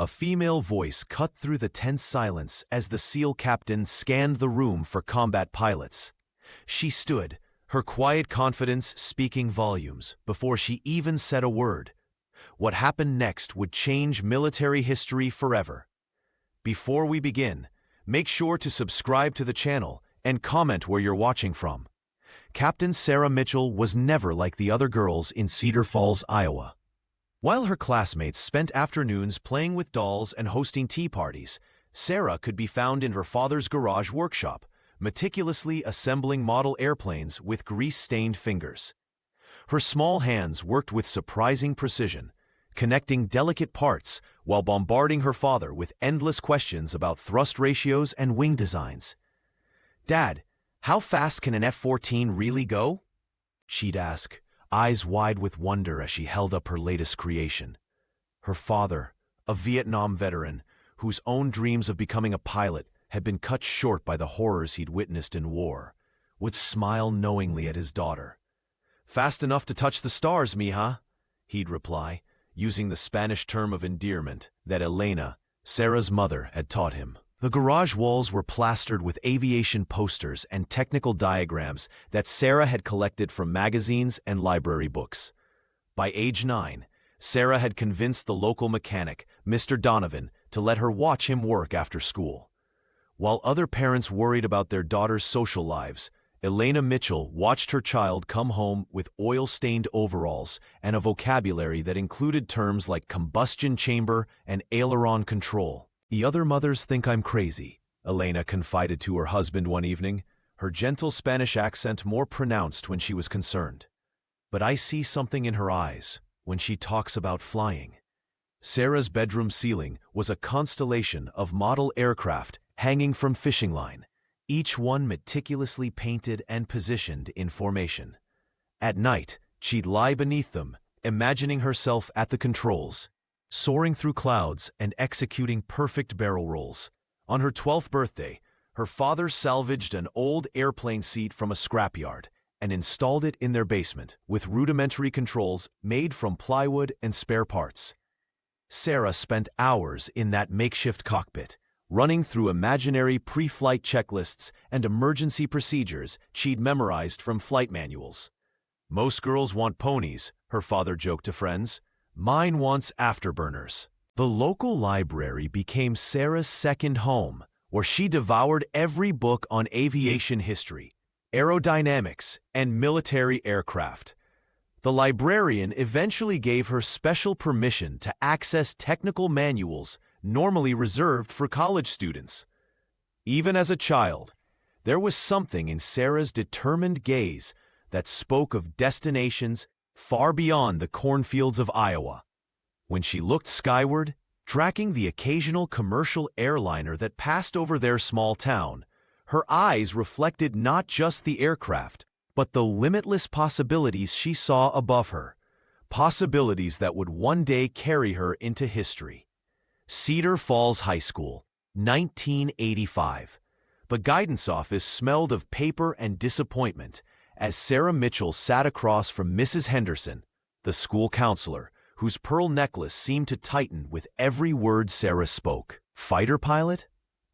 A female voice cut through the tense silence as the SEAL captain scanned the room for combat pilots. She stood, her quiet confidence speaking volumes, before she even said a word. What happened next would change military history forever. Before we begin, make sure to subscribe to the channel and comment where you're watching from. Captain Sarah Mitchell was never like the other girls in Cedar Falls, Iowa. While her classmates spent afternoons playing with dolls and hosting tea parties, Sarah could be found in her father's garage workshop, meticulously assembling model airplanes with grease-stained fingers. Her small hands worked with surprising precision, connecting delicate parts while bombarding her father with endless questions about thrust ratios and wing designs. "Dad, how fast can an F-14 really go?" she'd ask, eyes wide with wonder as she held up her latest creation. Her father, a Vietnam veteran whose own dreams of becoming a pilot had been cut short by the horrors he'd witnessed in war, would smile knowingly at his daughter. "Fast enough to touch the stars, mija," he'd reply, using the Spanish term of endearment that Elena, Sarah's mother, had taught him. The garage walls were plastered with aviation posters and technical diagrams that Sarah had collected from magazines and library books. By age 9, Sarah had convinced the local mechanic, Mr. Donovan, to let her watch him work after school. While other parents worried about their daughters' social lives, Elena Mitchell watched her child come home with oil-stained overalls and a vocabulary that included terms like combustion chamber and aileron control. "The other mothers think I'm crazy," Elena confided to her husband one evening, her gentle Spanish accent more pronounced when she was concerned. "But I see something in her eyes when she talks about flying." Sarah's bedroom ceiling was a constellation of model aircraft hanging from fishing line, each one meticulously painted and positioned in formation. At night, she'd lie beneath them, imagining herself at the controls, soaring through clouds and executing perfect barrel rolls. On her 12th birthday, her father salvaged an old airplane seat from a scrapyard and installed it in their basement with rudimentary controls made from plywood and spare parts. Sarah spent hours in that makeshift cockpit, running through imaginary pre-flight checklists and emergency procedures she'd memorized from flight manuals. "Most girls want ponies," her father joked to friends. "Mine wants afterburners." The local library became Sarah's second home, where she devoured every book on aviation history, aerodynamics, and military aircraft. The librarian eventually gave her special permission to access technical manuals normally reserved for college students. Even as a child, there was something in Sarah's determined gaze that spoke of destinations far beyond the cornfields of Iowa. When she looked skyward, tracking the occasional commercial airliner that passed over their small town, her eyes reflected not just the aircraft, but the limitless possibilities she saw above her, possibilities that would one day carry her into history. Cedar Falls High School, 1985. The guidance office smelled of paper and disappointment as Sarah Mitchell sat across from Mrs. Henderson, the school counselor, whose pearl necklace seemed to tighten with every word Sarah spoke. "Fighter pilot?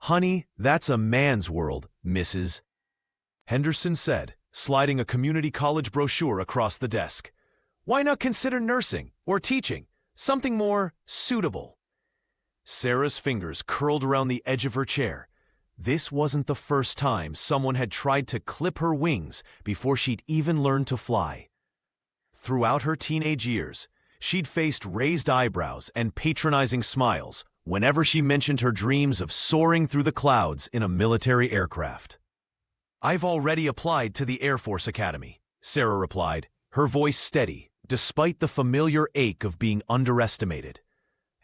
Honey, that's a man's world, Mrs." Henderson said, sliding a community college brochure across the desk. "Why not consider nursing or teaching, something more suitable?" Sarah's fingers curled around the edge of her chair. This wasn't the first time someone had tried to clip her wings before she'd even learned to fly. Throughout her teenage years, she'd faced raised eyebrows and patronizing smiles whenever she mentioned her dreams of soaring through the clouds in a military aircraft. "I've already applied to the Air Force Academy," Sarah replied, her voice steady, despite the familiar ache of being underestimated.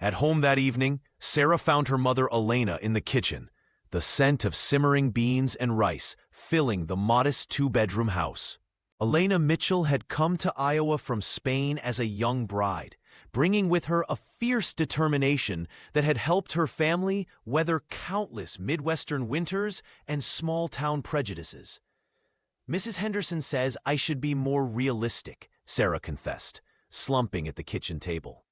At home that evening, Sarah found her mother Elena in the kitchen, the scent of simmering beans and rice filling the modest two-bedroom house. Elena Mitchell had come to Iowa from Spain as a young bride, bringing with her a fierce determination that had helped her family weather countless Midwestern winters and small-town prejudices. "Mrs. Henderson says I should be more realistic," Sarah confessed, slumping at the kitchen table.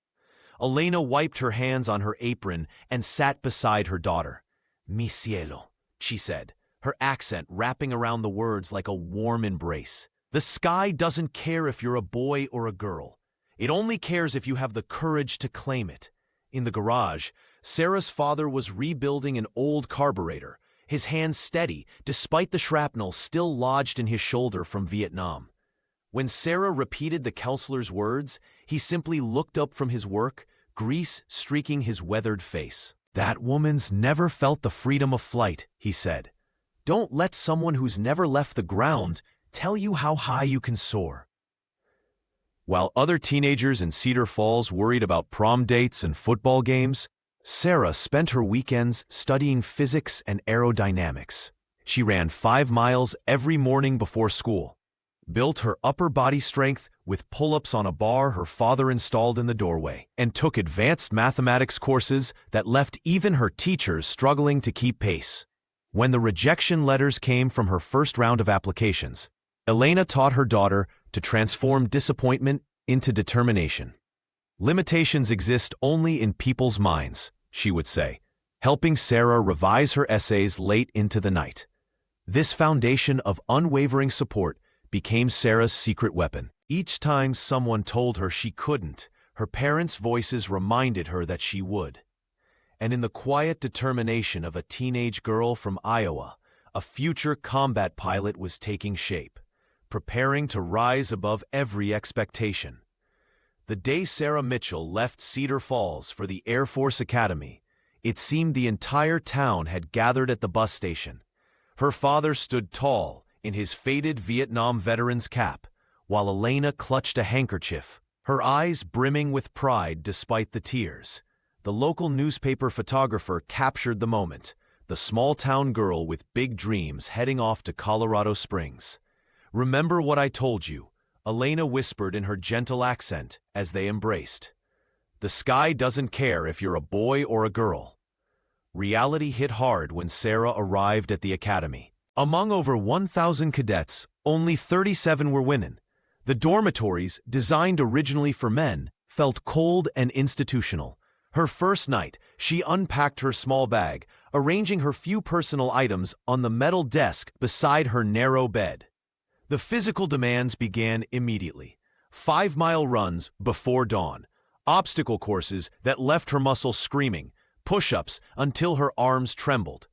Elena wiped her hands on her apron and sat beside her daughter. Mi cielo, she said, her accent wrapping around the words like a warm embrace. The sky doesn't care if you're a boy or a girl. It only cares if you have the courage to claim it. In the garage, Sarah's father was rebuilding an old carburetor, his hands steady despite the shrapnel still lodged in his shoulder from Vietnam. When Sarah repeated the counselor's words, he simply looked up from his work, grease streaking his weathered face. "That woman's never felt the freedom of flight," he said. "Don't let someone who's never left the ground tell you how high you can soar." While other teenagers in Cedar Falls worried about prom dates and football games, Sarah spent her weekends studying physics and aerodynamics. She ran 5 miles every morning before school, built her upper body strength with pull-ups on a bar her father installed in the doorway, and took advanced mathematics courses that left even her teachers struggling to keep pace. When the rejection letters came from her first round of applications, Elena taught her daughter to transform disappointment into determination. "Limitations exist only in people's minds," she would say, helping Sarah revise her essays late into the night. This foundation of unwavering support became Sarah's secret weapon. Each time someone told her she couldn't, her parents' voices reminded her that she would. And in the quiet determination of a teenage girl from Iowa, a future combat pilot was taking shape, preparing to rise above every expectation. The day Sarah Mitchell left Cedar Falls for the Air Force Academy, it seemed the entire town had gathered at the bus station. Her father stood tall in his faded Vietnam veteran's cap, while Elena clutched a handkerchief, her eyes brimming with pride despite the tears. The local newspaper photographer captured the moment, the small-town girl with big dreams heading off to Colorado Springs. "Remember what I told you," Elena whispered in her gentle accent as they embraced. "The sky doesn't care if you're a boy or a girl." Reality hit hard when Sarah arrived at the academy. Among over 1,000 cadets, only 37 were women. The dormitories, designed originally for men, felt cold and institutional. Her first night, she unpacked her small bag, arranging her few personal items on the metal desk beside her narrow bed. The physical demands began immediately. 5-mile runs before dawn, obstacle courses that left her muscles screaming, push-ups until her arms trembled.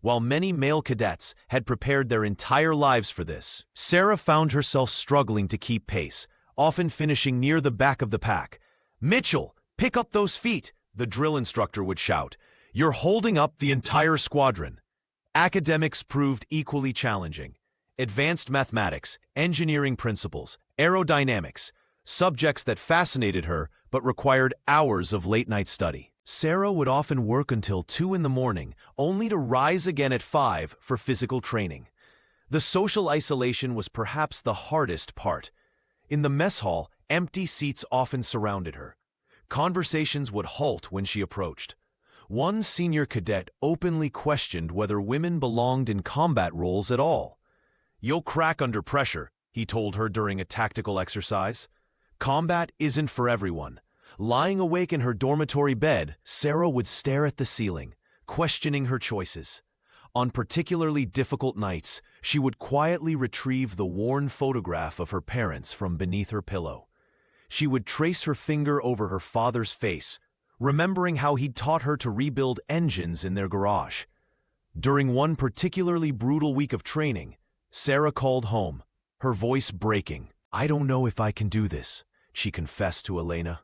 While many male cadets had prepared their entire lives for this, Sarah found herself struggling to keep pace, often finishing near the back of the pack. "Mitchell, pick up those feet," the drill instructor would shout. "You're holding up the entire squadron." Academics proved equally challenging. Advanced mathematics, engineering principles, aerodynamics, subjects that fascinated her but required hours of late-night study. Sarah would often work until 2 in the morning, only to rise again at 5 for physical training. The social isolation was perhaps the hardest part. In the mess hall, empty seats often surrounded her. Conversations would halt when she approached. One senior cadet openly questioned whether women belonged in combat roles at all. "You'll crack under pressure," he told her during a tactical exercise. Combat isn't for everyone. Lying awake in her dormitory bed, Sarah would stare at the ceiling, questioning her choices. On particularly difficult nights, she would quietly retrieve the worn photograph of her parents from beneath her pillow. She would trace her finger over her father's face, remembering how he'd taught her to rebuild engines in their garage. During one particularly brutal week of training, Sarah called home, her voice breaking. "I don't know if I can do this," she confessed to Elena.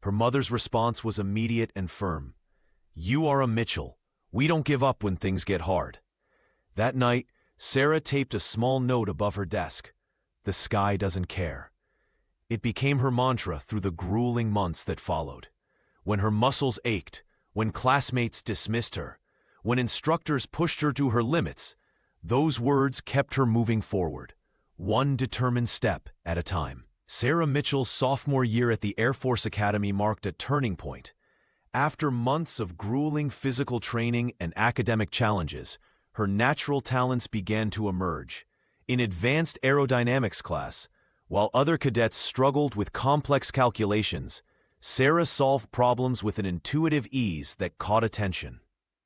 Her mother's response was immediate and firm. "You are a Mitchell. We don't give up when things get hard." That night, Sarah taped a small note above her desk. "The sky doesn't care." It became her mantra through the grueling months that followed. When her muscles ached, when classmates dismissed her, when instructors pushed her to her limits, those words kept her moving forward, one determined step at a time. Sarah Mitchell's sophomore year at the Air Force Academy marked a turning point. After months of grueling physical training and academic challenges, her natural talents began to emerge. In advanced aerodynamics class, while other cadets struggled with complex calculations, Sarah solved problems with an intuitive ease that caught attention.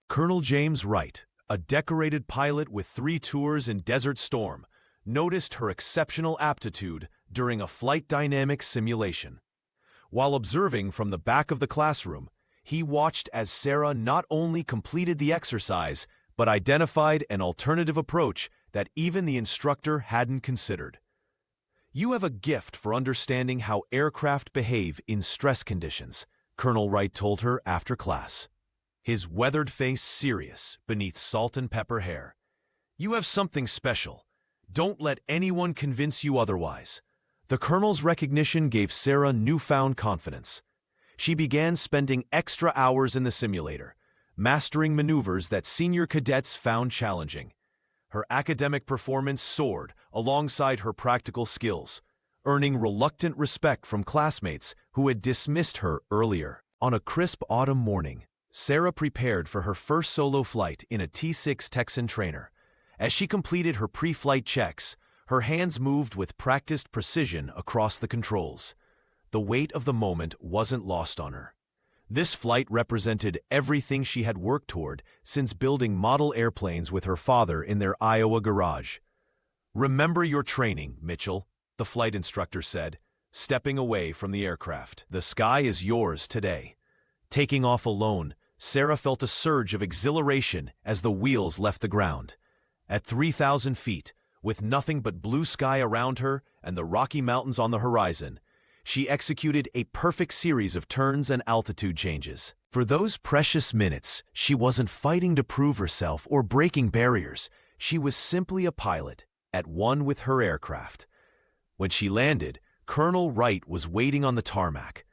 Colonel James Wright, a decorated pilot with 3 tours in Desert Storm, noticed her exceptional aptitude during a flight dynamics simulation. While observing from the back of the classroom, he watched as Sarah not only completed the exercise, but identified an alternative approach that even the instructor hadn't considered. "You have a gift for understanding how aircraft behave in stress conditions," Colonel Wright told her after class, his weathered face serious beneath salt and pepper hair. "You have something special. Don't let anyone convince you otherwise." The colonel's recognition gave Sarah newfound confidence. She began spending extra hours in the simulator, mastering maneuvers that senior cadets found challenging. Her academic performance soared alongside her practical skills, earning reluctant respect from classmates who had dismissed her earlier. On a crisp autumn morning, Sarah prepared for her first solo flight in a T-6 Texan trainer. As she completed her pre-flight checks, her hands moved with practiced precision across the controls. The weight of the moment wasn't lost on her. This flight represented everything she had worked toward since building model airplanes with her father in their Iowa garage. "Remember your training, Mitchell," the flight instructor said, stepping away from the aircraft. "The sky is yours today." Taking off alone, Sarah felt a surge of exhilaration as the wheels left the ground. At 3,000 feet, with nothing but blue sky around her and the Rocky Mountains on the horizon, she executed a perfect series of turns and altitude changes. For those precious minutes, she wasn't fighting to prove herself or breaking barriers. She was simply a pilot, at one with her aircraft. When she landed, Colonel Wright was waiting on the tarmac.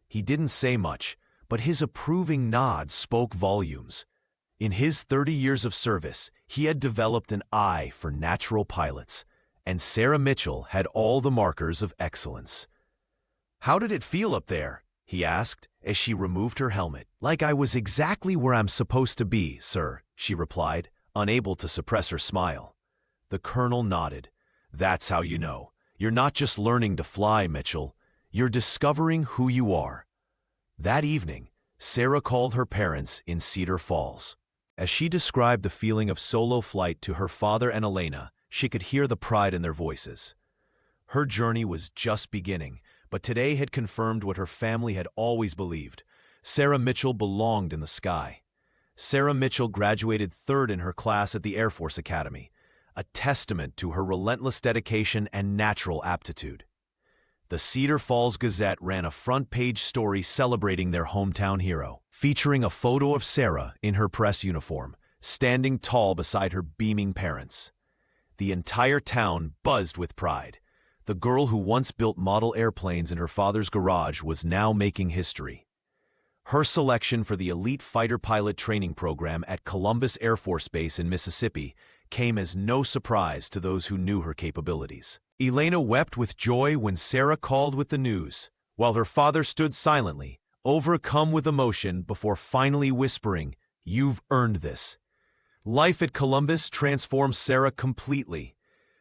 He didn't say much, but his approving nod spoke volumes. In his 30 years of service, he had developed an eye for natural pilots, and Sarah Mitchell had all the markers of excellence. "How did it feel up there?" he asked as she removed her helmet. "Like I was exactly where I'm supposed to be, sir," she replied, unable to suppress her smile. The colonel nodded. "That's how you know. You're not just learning to fly, Mitchell. You're discovering who you are." That evening, Sarah called her parents in Cedar Falls. As she described the feeling of solo flight to her father and Elena, she could hear the pride in their voices. Her journey was just beginning, but today had confirmed what her family had always believed. Sarah Mitchell belonged in the sky. Sarah Mitchell graduated 3rd in her class at the Air Force Academy, a testament to her relentless dedication and natural aptitude. The Cedar Falls Gazette ran a front-page story celebrating their hometown hero, featuring a photo of Sarah in her press uniform, standing tall beside her beaming parents. The entire town buzzed with pride. The girl who once built model airplanes in her father's garage was now making history. Her selection for the elite fighter pilot training program at Columbus Air Force Base in Mississippi came as no surprise to those who knew her capabilities. Elena wept with joy when Sarah called with the news, while her father stood silently, overcome with emotion before finally whispering, "You've earned this." Life at Columbus transformed Sarah completely.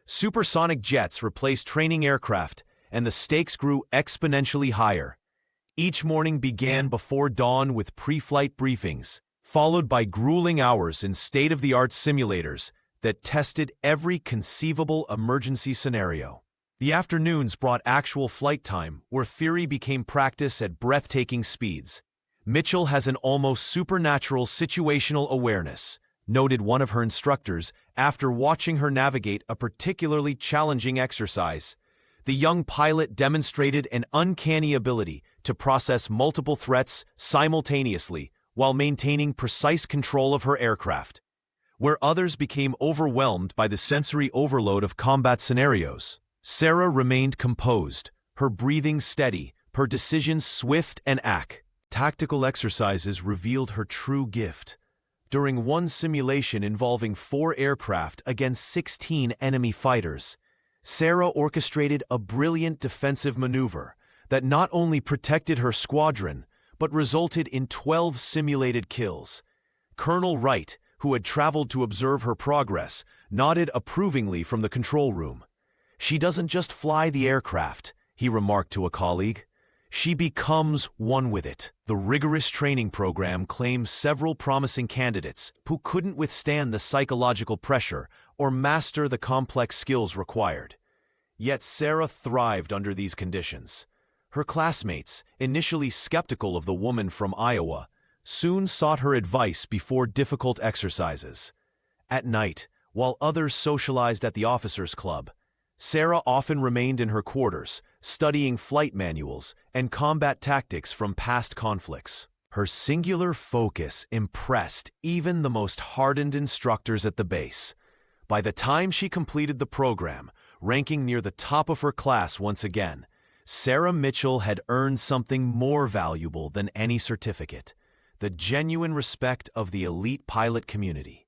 Supersonic jets replaced training aircraft, and the stakes grew exponentially higher. Each morning began before dawn with pre-flight briefings, followed by grueling hours in state-of-the-art simulators that tested every conceivable emergency scenario. The afternoons brought actual flight time, where theory became practice at breathtaking speeds. "Mitchell has an almost supernatural situational awareness," noted one of her instructors after watching her navigate a particularly challenging exercise. The young pilot demonstrated an uncanny ability to process multiple threats simultaneously while maintaining precise control of her aircraft. Where others became overwhelmed by the sensory overload of combat scenarios, Sarah remained composed, her breathing steady, her decisions swift and accurate. Tactical exercises revealed her true gift. During one simulation involving 4 aircraft against 16 enemy fighters, Sarah orchestrated a brilliant defensive maneuver that not only protected her squadron, but resulted in 12 simulated kills. Colonel Wright, who had traveled to observe her progress, nodded approvingly from the control room. "She doesn't just fly the aircraft," he remarked to a colleague. She becomes one with it. The rigorous training program claims several promising candidates who couldn't withstand the psychological pressure or master the complex skills required. Yet Sarah thrived under these conditions. Her classmates, initially skeptical of the woman from Iowa, soon sought her advice before difficult exercises. At night, while others socialized at the officers' club, Sarah often remained in her quarters, studying flight manuals and combat tactics from past conflicts. Her singular focus impressed even the most hardened instructors at the base. By the time she completed the program, ranking near the top of her class once again, Sarah Mitchell had earned something more valuable than any certificate: the genuine respect of the elite pilot community.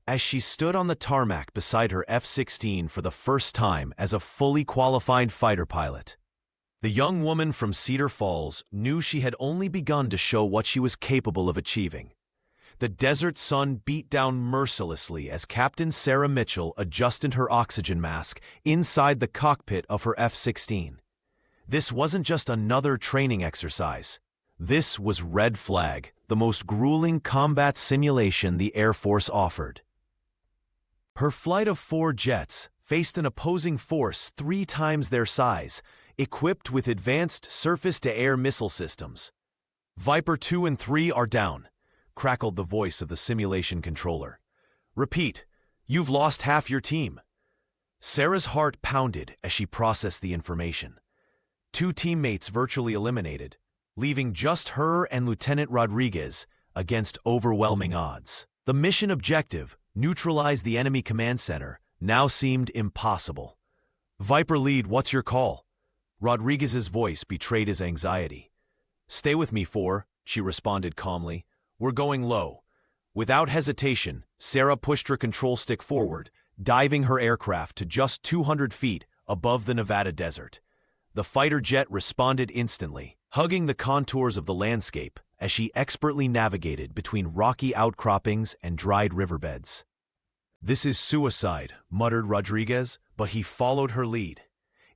As she stood on the tarmac beside her F-16 for the first time as a fully qualified fighter pilot, the young woman from Cedar Falls knew she had only begun to show what she was capable of achieving. The desert sun beat down mercilessly as Captain Sarah Mitchell adjusted her oxygen mask inside the cockpit of her F-16. This wasn't just another training exercise. This was Red Flag, the most grueling combat simulation the Air Force offered. Her flight of 4 jets faced an opposing force 3 times their size, equipped with advanced surface-to-air missile systems. "Viper 2 and 3 are down," crackled the voice of the simulation controller. "Repeat, you've lost half your team." Sarah's heart pounded as she processed the information. 2 teammates virtually eliminated, leaving just her and Lieutenant Rodriguez against overwhelming odds. The mission objective, neutralize the enemy command center, now seemed impossible. "Viper lead, what's your call?" Rodriguez's voice betrayed his anxiety. "Stay with me, 4, she responded calmly. "We're going low." Without hesitation, Sarah pushed her control stick forward, diving her aircraft to just 200 feet above the Nevada desert. The fighter jet responded instantly, hugging the contours of the landscape as she expertly navigated between rocky outcroppings and dried riverbeds. "This is suicide," muttered Rodriguez, but he followed her lead.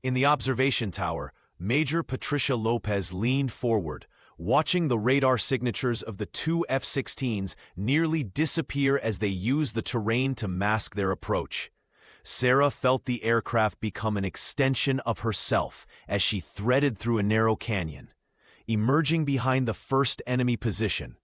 In the observation tower, Major Patricia Lopez leaned forward, watching the radar signatures of the 2 F-16s nearly disappear as they used the terrain to mask their approach. Sarah felt the aircraft become an extension of herself as she threaded through a narrow canyon, emerging behind the first enemy position.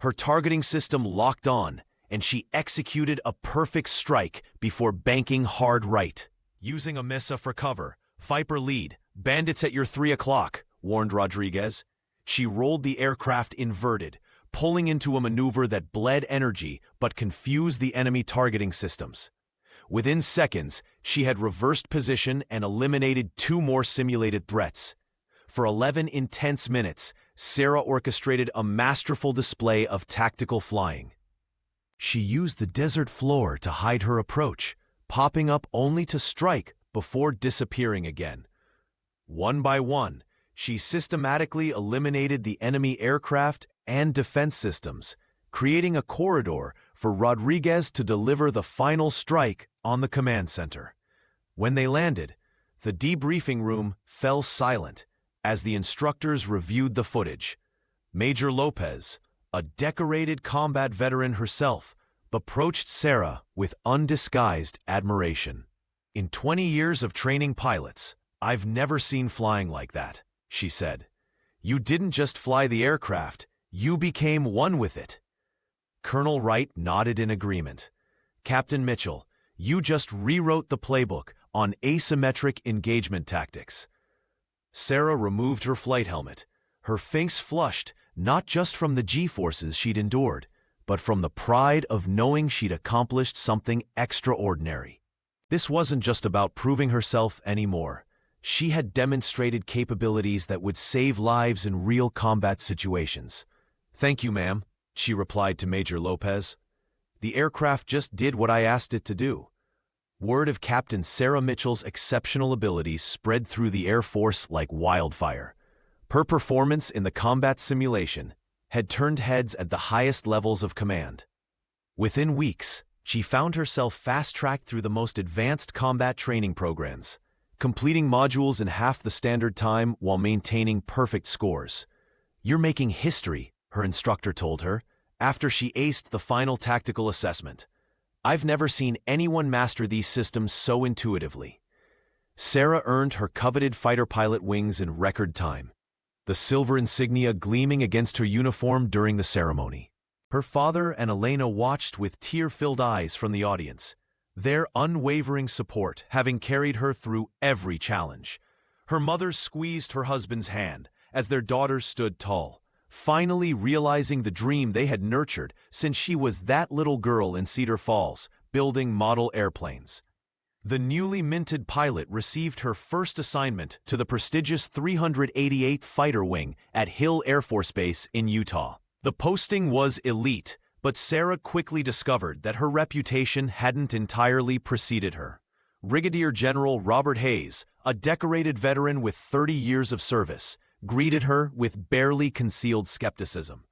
Her targeting system locked on, and she executed a perfect strike before banking hard right. "Using a MISA for cover. Viper lead. Bandits at your 3 o'clock, warned Rodriguez. She rolled the aircraft inverted, pulling into a maneuver that bled energy but confused the enemy targeting systems. Within seconds, she had reversed position and eliminated 2 more simulated threats. For 11 intense minutes, Sarah orchestrated a masterful display of tactical flying. She used the desert floor to hide her approach, popping up only to strike before disappearing again. One by one, she systematically eliminated the enemy aircraft and defense systems, creating a corridor for Rodriguez to deliver the final strike on the command center. When they landed, the debriefing room fell silent as the instructors reviewed the footage. Major Lopez, a decorated combat veteran herself, approached Sarah with undisguised admiration. "In 20 years of training pilots, I've never seen flying like that," she said. "You didn't just fly the aircraft, you became one with it." Colonel Wright nodded in agreement. "Captain Mitchell, you just rewrote the playbook on asymmetric engagement tactics." Sarah removed her flight helmet, her face flushed not just from the G-forces she'd endured, but from the pride of knowing she'd accomplished something extraordinary. This wasn't just about proving herself anymore. She had demonstrated capabilities that would save lives in real combat situations. "Thank you, ma'am," she replied to Major Lopez. "The aircraft just did what I asked it to do." Word of Captain Sarah Mitchell's exceptional abilities spread through the Air Force like wildfire. Her performance in the combat simulation had turned heads at the highest levels of command. Within weeks, she found herself fast-tracked through the most advanced combat training programs, completing modules in half the standard time while maintaining perfect scores. "You're making history," her instructor told her, after she aced the final tactical assessment. "I've never seen anyone master these systems so intuitively." Sarah earned her coveted fighter pilot wings in record time, the silver insignia gleaming against her uniform during the ceremony. Her father and Elena watched with tear-filled eyes from the audience, their unwavering support having carried her through every challenge. Her mother squeezed her husband's hand as their daughter stood tall, finally realizing the dream they had nurtured since she was that little girl in Cedar Falls, building model airplanes. The newly minted pilot received her first assignment to the prestigious 388th Fighter Wing at Hill Air Force Base in Utah. The posting was elite, but Sarah quickly discovered that her reputation hadn't entirely preceded her. Brigadier General Robert Hayes, a decorated veteran with 30 years of service, greeted her with barely concealed skepticism.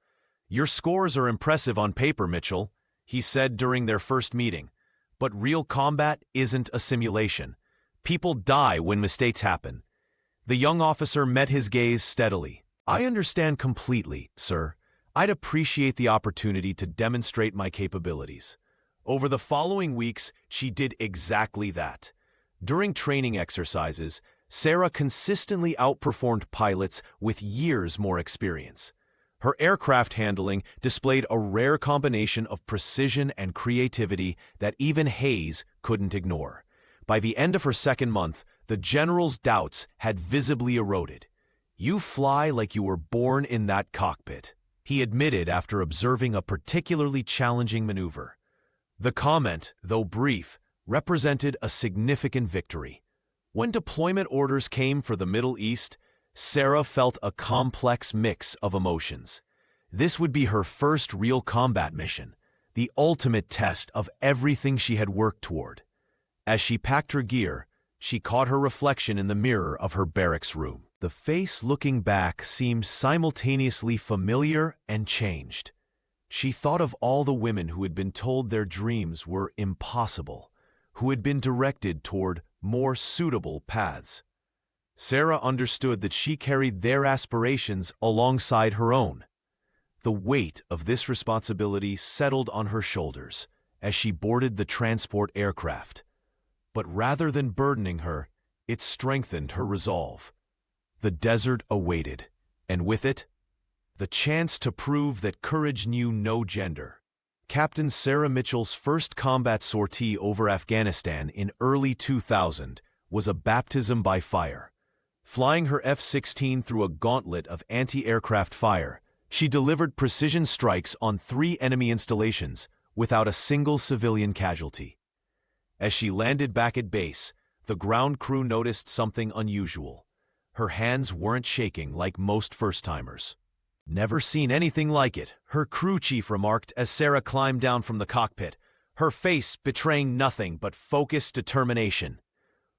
"Your scores are impressive on paper, Mitchell," he said during their first meeting. "But real combat isn't a simulation. People die when mistakes happen." The young officer met his gaze steadily. "I understand completely, sir. I'd appreciate the opportunity to demonstrate my capabilities." Over the following weeks, she did exactly that. During training exercises, Sarah consistently outperformed pilots with years more experience. Her aircraft handling displayed a rare combination of precision and creativity that even Hayes couldn't ignore. By the end of her second month, the general's doubts had visibly eroded. "You fly like you were born in that cockpit," he admitted after observing a particularly challenging maneuver. The comment, though brief, represented a significant victory. When deployment orders came for the Middle East, Sarah felt a complex mix of emotions. This would be her first real combat mission, the ultimate test of everything she had worked toward. As she packed her gear, she caught her reflection in the mirror of her barracks room. The face looking back seemed simultaneously familiar and changed. She thought of all the women who had been told their dreams were impossible, who had been directed toward more suitable paths. Sarah understood that she carried their aspirations alongside her own. The weight of this responsibility settled on her shoulders as she boarded the transport aircraft. But rather than burdening her, it strengthened her resolve. The desert awaited, and with it, the chance to prove that courage knew no gender. Captain Sarah Mitchell's first combat sortie over Afghanistan in early 2000 was a baptism by fire. Flying her F-16 through a gauntlet of anti-aircraft fire, she delivered precision strikes on 3 enemy installations without a single civilian casualty. As she landed back at base, the ground crew noticed something unusual. Her hands weren't shaking like most first-timers. "Never seen anything like it," her crew chief remarked as Sarah climbed down from the cockpit, her face betraying nothing but focused determination.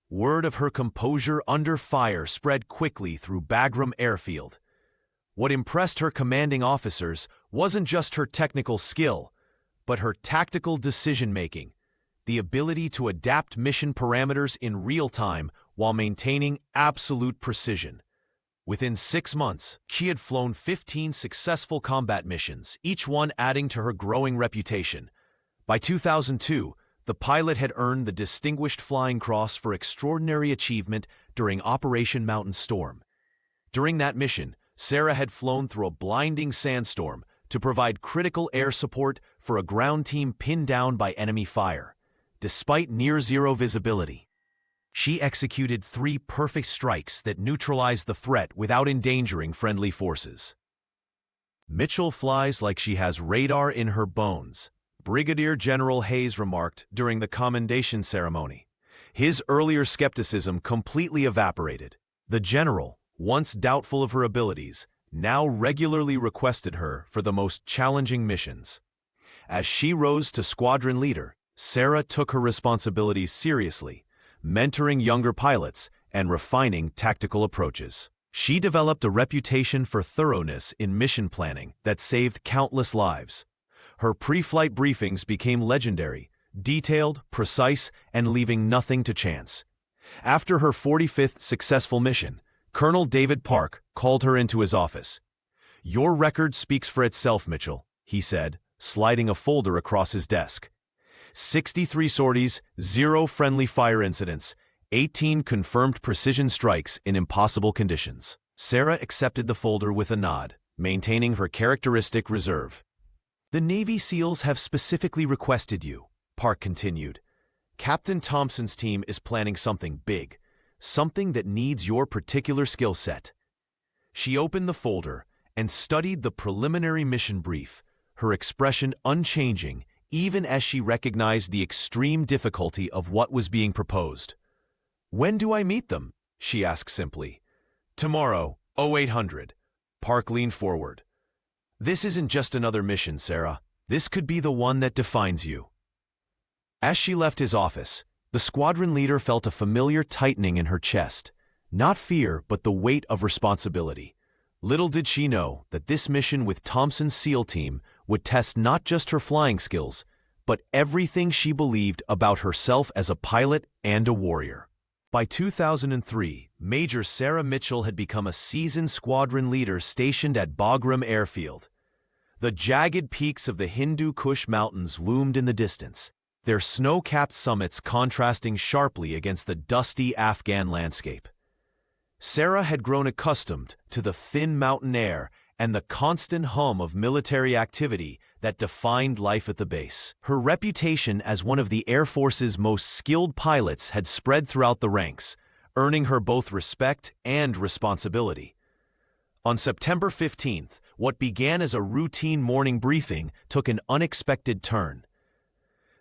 Word of her composure under fire spread quickly through Bagram Airfield. What impressed her commanding officers wasn't just her technical skill, but her tactical decision-making, the ability to adapt mission parameters in real time while maintaining absolute precision. Within 6 months, she had flown 15 successful combat missions, each one adding to her growing reputation. By 2002, the pilot had earned the Distinguished Flying Cross for extraordinary achievement during Operation Mountain Storm. During that mission, Sarah had flown through a blinding sandstorm to provide critical air support for a ground team pinned down by enemy fire. Despite near-zero visibility, she executed 3 perfect strikes that neutralized the threat without endangering friendly forces. "Mitchell flies like she has radar in her bones," Brigadier General Hayes remarked during the commendation ceremony. His earlier skepticism completely evaporated. The general, once doubtful of her abilities, now regularly requested her for the most challenging missions. As she rose to squadron leader, Sarah took her responsibilities seriously, mentoring younger pilots and refining tactical approaches. She developed a reputation for thoroughness in mission planning that saved countless lives. Her pre-flight briefings became legendary, detailed, precise, and leaving nothing to chance. After her 45th successful mission, Colonel David Park called her into his office. "Your record speaks for itself, Mitchell," he said, sliding a folder across his desk. 63 sorties, 0 friendly fire incidents, 18 confirmed precision strikes in impossible conditions. Sarah accepted the folder with a nod, maintaining her characteristic reserve. "The Navy SEALs have specifically requested you," Park continued. "Captain Thompson's team is planning something big, something that needs your particular skill set." She opened the folder and studied the preliminary mission brief, her expression unchanging even as she recognized the extreme difficulty of what was being proposed. "When do I meet them?" she asked simply. "Tomorrow, 0800. Park leaned forward. "This isn't just another mission, Sarah. This could be the one that defines you." As she left his office, the squadron leader felt a familiar tightening in her chest. Not fear, but the weight of responsibility. Little did she know that this mission with Thompson's SEAL team would test not just her flying skills, but everything she believed about herself as a pilot and a warrior. By 2003, Major Sarah Mitchell had become a seasoned squadron leader stationed at Bagram Airfield. The jagged peaks of the Hindu Kush Mountains loomed in the distance, their snow-capped summits contrasting sharply against the dusty Afghan landscape. Sarah had grown accustomed to the thin mountain air and the constant hum of military activity that defined life at the base. Her reputation as one of the Air Force's most skilled pilots had spread throughout the ranks, earning her both respect and responsibility. On September 15th, what began as a routine morning briefing took an unexpected turn.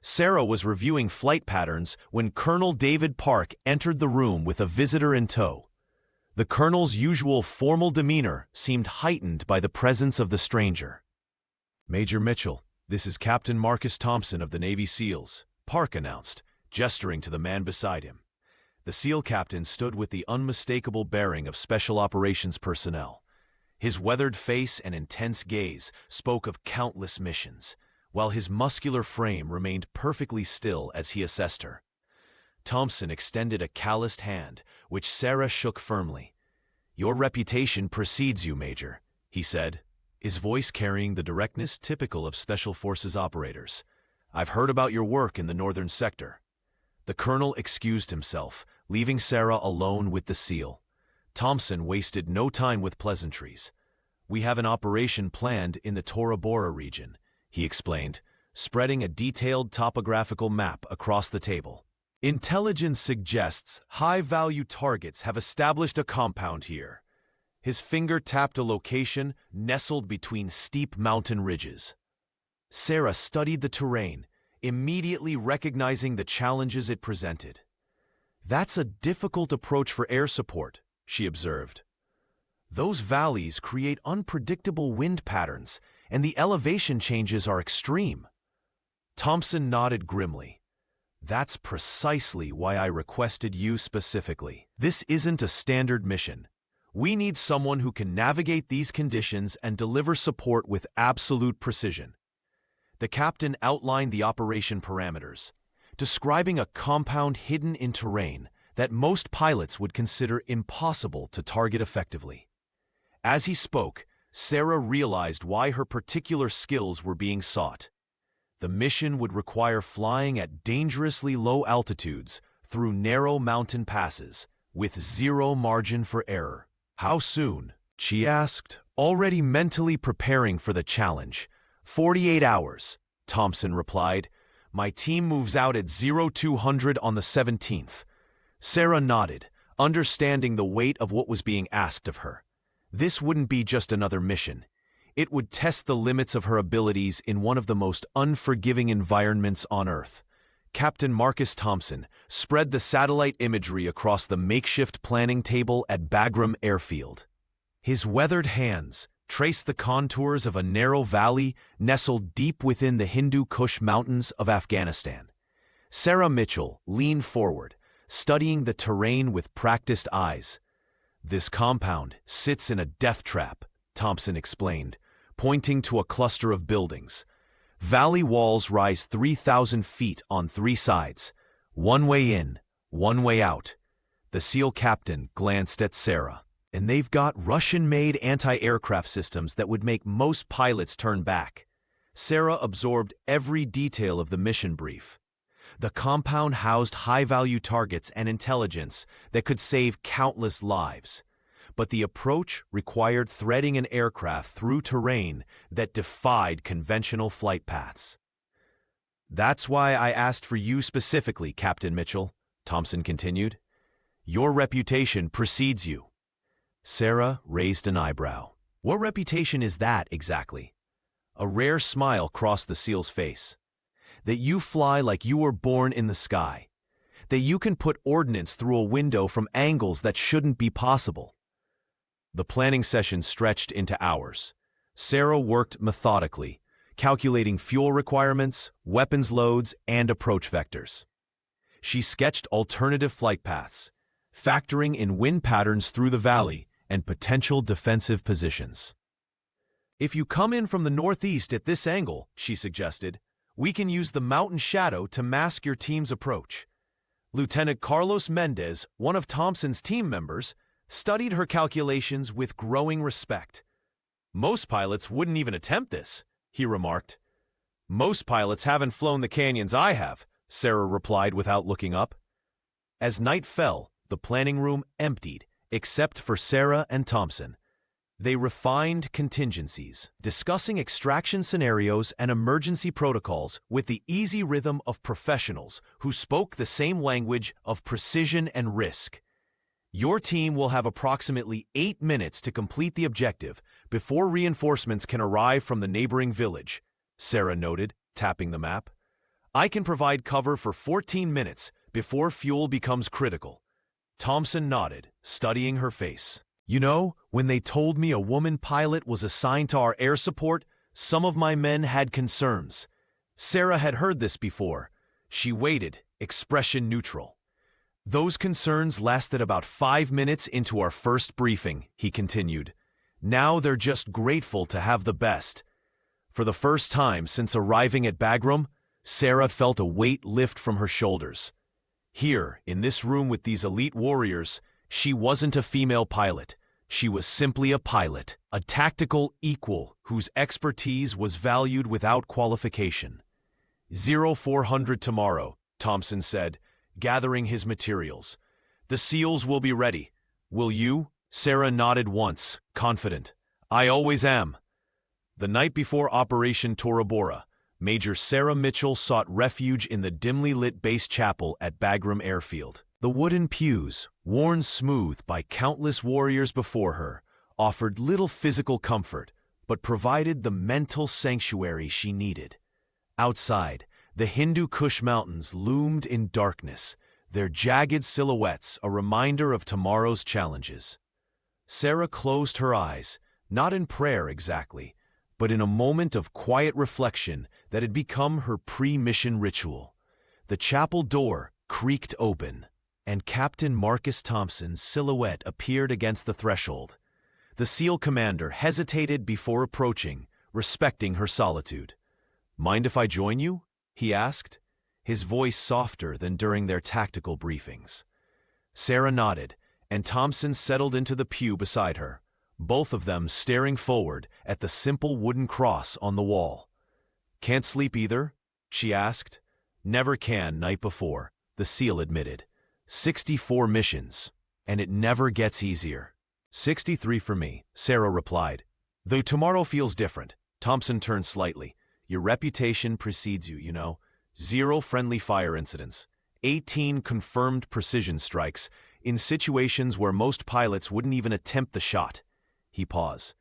Sarah was reviewing flight patterns when Colonel David Park entered the room with a visitor in tow. The colonel's usual formal demeanor seemed heightened by the presence of the stranger. "Major Mitchell, this is Captain Marcus Thompson of the Navy SEALs," Park announced, gesturing to the man beside him. The SEAL captain stood with the unmistakable bearing of Special Operations personnel. His weathered face and intense gaze spoke of countless missions, while his muscular frame remained perfectly still as he assessed her. Thompson extended a calloused hand, which Sarah shook firmly. "Your reputation precedes you, Major," he said, his voice carrying the directness typical of Special Forces operators. "I've heard about your work in the northern sector." The colonel excused himself, leaving Sarah alone with the SEAL. Thompson wasted no time with pleasantries. "We have an operation planned in the Tora Bora region," he explained, spreading a detailed topographical map across the table. "Intelligence suggests high-value targets have established a compound here." His finger tapped a location nestled between steep mountain ridges. Sarah studied the terrain, immediately recognizing the challenges it presented. "That's a difficult approach for air support," she observed. "Those valleys create unpredictable wind patterns, and the elevation changes are extreme." Thompson nodded grimly. "That's precisely why I requested you specifically. This isn't a standard mission. We need someone who can navigate these conditions and deliver support with absolute precision." The captain outlined the operation parameters, describing a compound hidden in terrain that most pilots would consider impossible to target effectively. As he spoke, Sarah realized why her particular skills were being sought. The mission would require flying at dangerously low altitudes through narrow mountain passes, with zero margin for error. "How soon?" she asked, already mentally preparing for the challenge. 48 hours, Thompson replied. "My team moves out at 0200 on the 17th. Sarah nodded, understanding the weight of what was being asked of her. This wouldn't be just another mission. It would test the limits of her abilities in one of the most unforgiving environments on Earth. Captain Marcus Thompson spread the satellite imagery across the makeshift planning table at Bagram Airfield. His weathered hands traced the contours of a narrow valley nestled deep within the Hindu Kush Mountains of Afghanistan. Sarah Mitchell leaned forward, studying the terrain with practiced eyes. "This compound sits in a death trap," Thompson explained, pointing to a cluster of buildings. "Valley walls rise 3,000 feet on 3 sides, one way in, one way out. The SEAL captain glanced at Sarah. And they've got Russian-made anti-aircraft systems that would make most pilots turn back. Sarah absorbed every detail of the mission brief. The compound housed high-value targets and intelligence that could save countless lives. But the approach required threading an aircraft through terrain that defied conventional flight paths. "That's why I asked for you specifically, Captain Mitchell," Thompson continued. "Your reputation precedes you." Sarah raised an eyebrow. "What reputation is that, exactly?" A rare smile crossed the SEAL's face. "That you fly like you were born in the sky. That you can put ordnance through a window from angles that shouldn't be possible." The planning session stretched into hours. Sarah worked methodically, calculating fuel requirements, weapons loads, and approach vectors. She sketched alternative flight paths, factoring in wind patterns through the valley and potential defensive positions. "If you come in from the northeast at this angle," she suggested, "we can use the mountain shadow to mask your team's approach." Lieutenant Carlos Mendez, one of Thompson's team members, studied her calculations with growing respect. "Most pilots wouldn't even attempt this," he remarked. "Most pilots haven't flown the canyons I have," Sarah replied without looking up. As night fell, the planning room emptied, except for Sarah and Thompson. They refined contingencies, discussing extraction scenarios and emergency protocols with the easy rhythm of professionals who spoke the same language of precision and risk. "Your team will have approximately 8 minutes to complete the objective before reinforcements can arrive from the neighboring village," Sarah noted, tapping the map. "I can provide cover for 14 minutes before fuel becomes critical." Thompson nodded, studying her face. "You know, when they told me a woman pilot was assigned to our air support, some of my men had concerns." Sarah had heard this before. She waited, expression neutral. "Those concerns lasted about 5 minutes into our first briefing," he continued. "Now they're just grateful to have the best." For the first time since arriving at Bagram, Sarah felt a weight lift from her shoulders. Here, in this room with these elite warriors, she wasn't a female pilot. She was simply a pilot, a tactical equal whose expertise was valued without qualification. 0400 tomorrow, Thompson said, gathering his materials. "The SEALs will be ready. Will you?" Sarah nodded once, confident. "I always am." The night before Operation Tora Bora, Major Sarah Mitchell sought refuge in the dimly lit base chapel at Bagram Airfield. The wooden pews, worn smooth by countless warriors before her, offered little physical comfort, but provided the mental sanctuary she needed. Outside, the Hindu Kush Mountains loomed in darkness, their jagged silhouettes a reminder of tomorrow's challenges. Sarah closed her eyes, not in prayer exactly, but in a moment of quiet reflection that had become her pre-mission ritual. The chapel door creaked open, and Captain Marcus Thompson's silhouette appeared against the threshold. The SEAL commander hesitated before approaching, respecting her solitude. "Mind if I join you?" he asked, his voice softer than during their tactical briefings. Sarah nodded, and Thompson settled into the pew beside her, both of them staring forward at the simple wooden cross on the wall. "Can't sleep either?" she asked. "Never can night before," the SEAL admitted. 64 missions, and it never gets easier. 63 for me, Sarah replied. "Though tomorrow feels different." Thompson turned slightly. "Your reputation precedes you, you know. 0 friendly fire incidents. 18 confirmed precision strikes in situations where most pilots wouldn't even attempt the shot." He paused.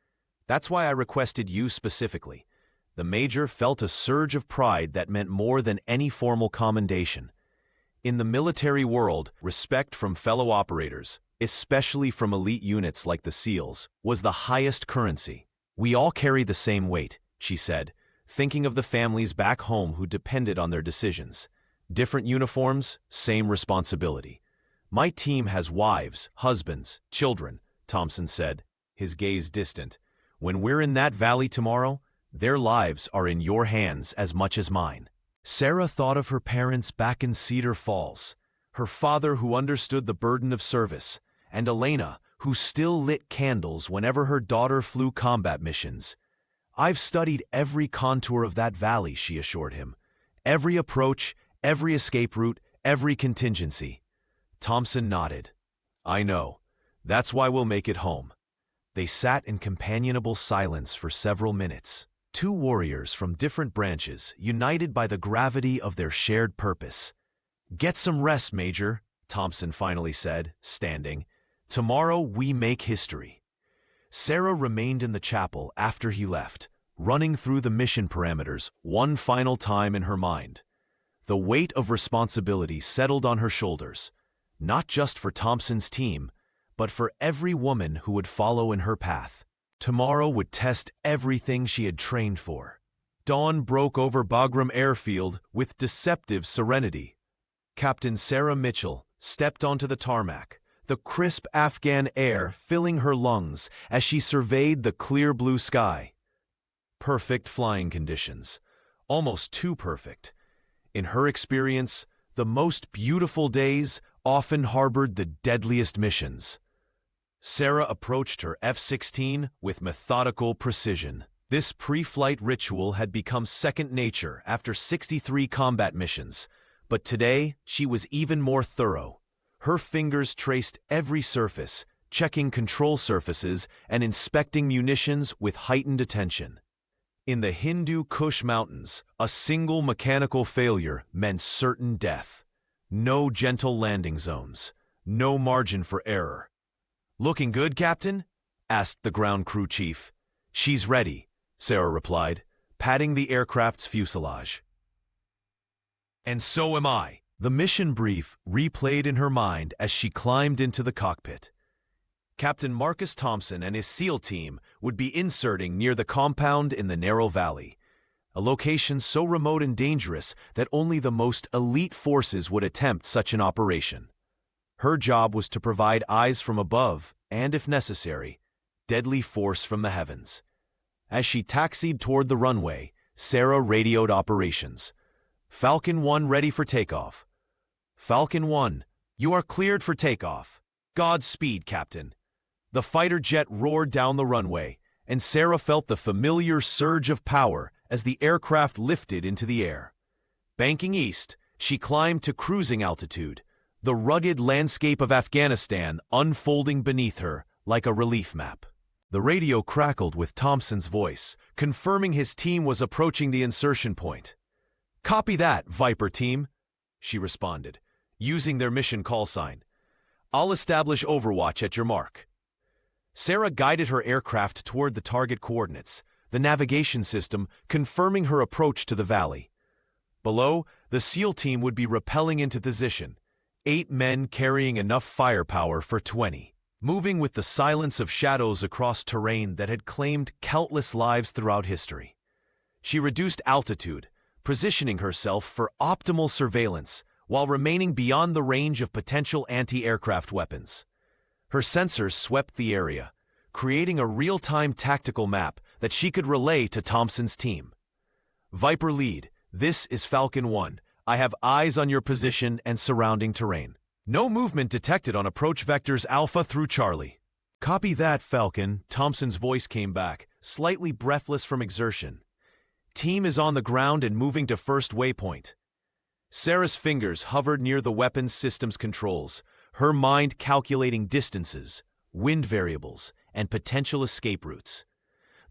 "That's why I requested you specifically." The major felt a surge of pride that meant more than any formal commendation. In the military world, respect from fellow operators, especially from elite units like the SEALs, was the highest currency. "We all carry the same weight," she said, thinking of the families back home who depended on their decisions. "Different uniforms, same responsibility." "My team has wives, husbands, children," Thompson said, his gaze distant. "When we're in that valley tomorrow, their lives are in your hands as much as mine." Sarah thought of her parents back in Cedar Falls, her father who understood the burden of service, and Elena, who still lit candles whenever her daughter flew combat missions. "I've studied every contour of that valley," she assured him. "Every approach, every escape route, every contingency." Thompson nodded. "I know. That's why we'll make it home." They sat in companionable silence for several minutes. Two warriors from different branches, united by the gravity of their shared purpose. "Get some rest, Major," Thompson finally said, standing. "Tomorrow we make history." Sarah remained in the chapel after he left, running through the mission parameters one final time in her mind. The weight of responsibility settled on her shoulders, not just for Thompson's team, but for every woman who would follow in her path. Tomorrow would test everything she had trained for. Dawn broke over Bagram Airfield with deceptive serenity. Captain Sarah Mitchell stepped onto the tarmac, the crisp Afghan air filling her lungs as she surveyed the clear blue sky. Perfect flying conditions, almost too perfect. In her experience, the most beautiful days often harbored the deadliest missions. Sarah approached her F-16 with methodical precision. This pre-flight ritual had become second nature after 63 combat missions, but today she was even more thorough. Her fingers traced every surface, checking control surfaces and inspecting munitions with heightened attention. In the Hindu Kush Mountains, a single mechanical failure meant certain death. No gentle landing zones, no margin for error. "Looking good, Captain?" asked the ground crew chief. "She's ready," Sarah replied, patting the aircraft's fuselage. "And so am I." The mission brief replayed in her mind as she climbed into the cockpit. Captain Marcus Thompson and his SEAL team would be inserting near the compound in the Narrow Valley, a location so remote and dangerous that only the most elite forces would attempt such an operation. Her job was to provide eyes from above and, if necessary, deadly force from the heavens. As she taxied toward the runway, Sarah radioed operations. "Falcon 1 ready for takeoff." "Falcon 1, you are cleared for takeoff." "Godspeed, Captain." The fighter jet roared down the runway, and Sarah felt the familiar surge of power as the aircraft lifted into the air. Banking east, she climbed to cruising altitude, the rugged landscape of Afghanistan unfolding beneath her like a relief map. The radio crackled with Thompson's voice, confirming his team was approaching the insertion point. "Copy that, Viper team," she responded, using their mission call sign. "I'll establish overwatch at your mark." Sarah guided her aircraft toward the target coordinates, the navigation system confirming her approach to the valley. Below, the SEAL team would be rappelling into position, 8 men carrying enough firepower for 20. Moving with the silence of shadows across terrain that had claimed countless lives throughout history. She reduced altitude, positioning herself for optimal surveillance while remaining beyond the range of potential anti-aircraft weapons. Her sensors swept the area, creating a real-time tactical map that she could relay to Thompson's team. "Viper lead, this is Falcon 1. I have eyes on your position and surrounding terrain. No movement detected on approach vectors Alpha through Charlie." "Copy that, Falcon," Thompson's voice came back, slightly breathless from exertion. "Team is on the ground and moving to first waypoint." Sarah's fingers hovered near the weapons system's controls, her mind calculating distances, wind variables, and potential escape routes.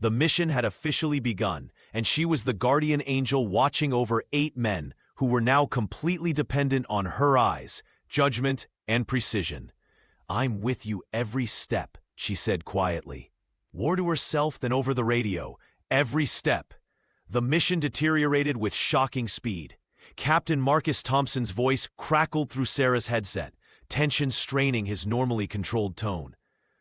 The mission had officially begun, and she was the guardian angel watching over 8 men who were now completely dependent on her eyes, judgment, and precision. "I'm with you every step," she said quietly. More to herself than over the radio, every step. The mission deteriorated with shocking speed. Captain Marcus Thompson's voice crackled through Sarah's headset, tension straining his normally controlled tone.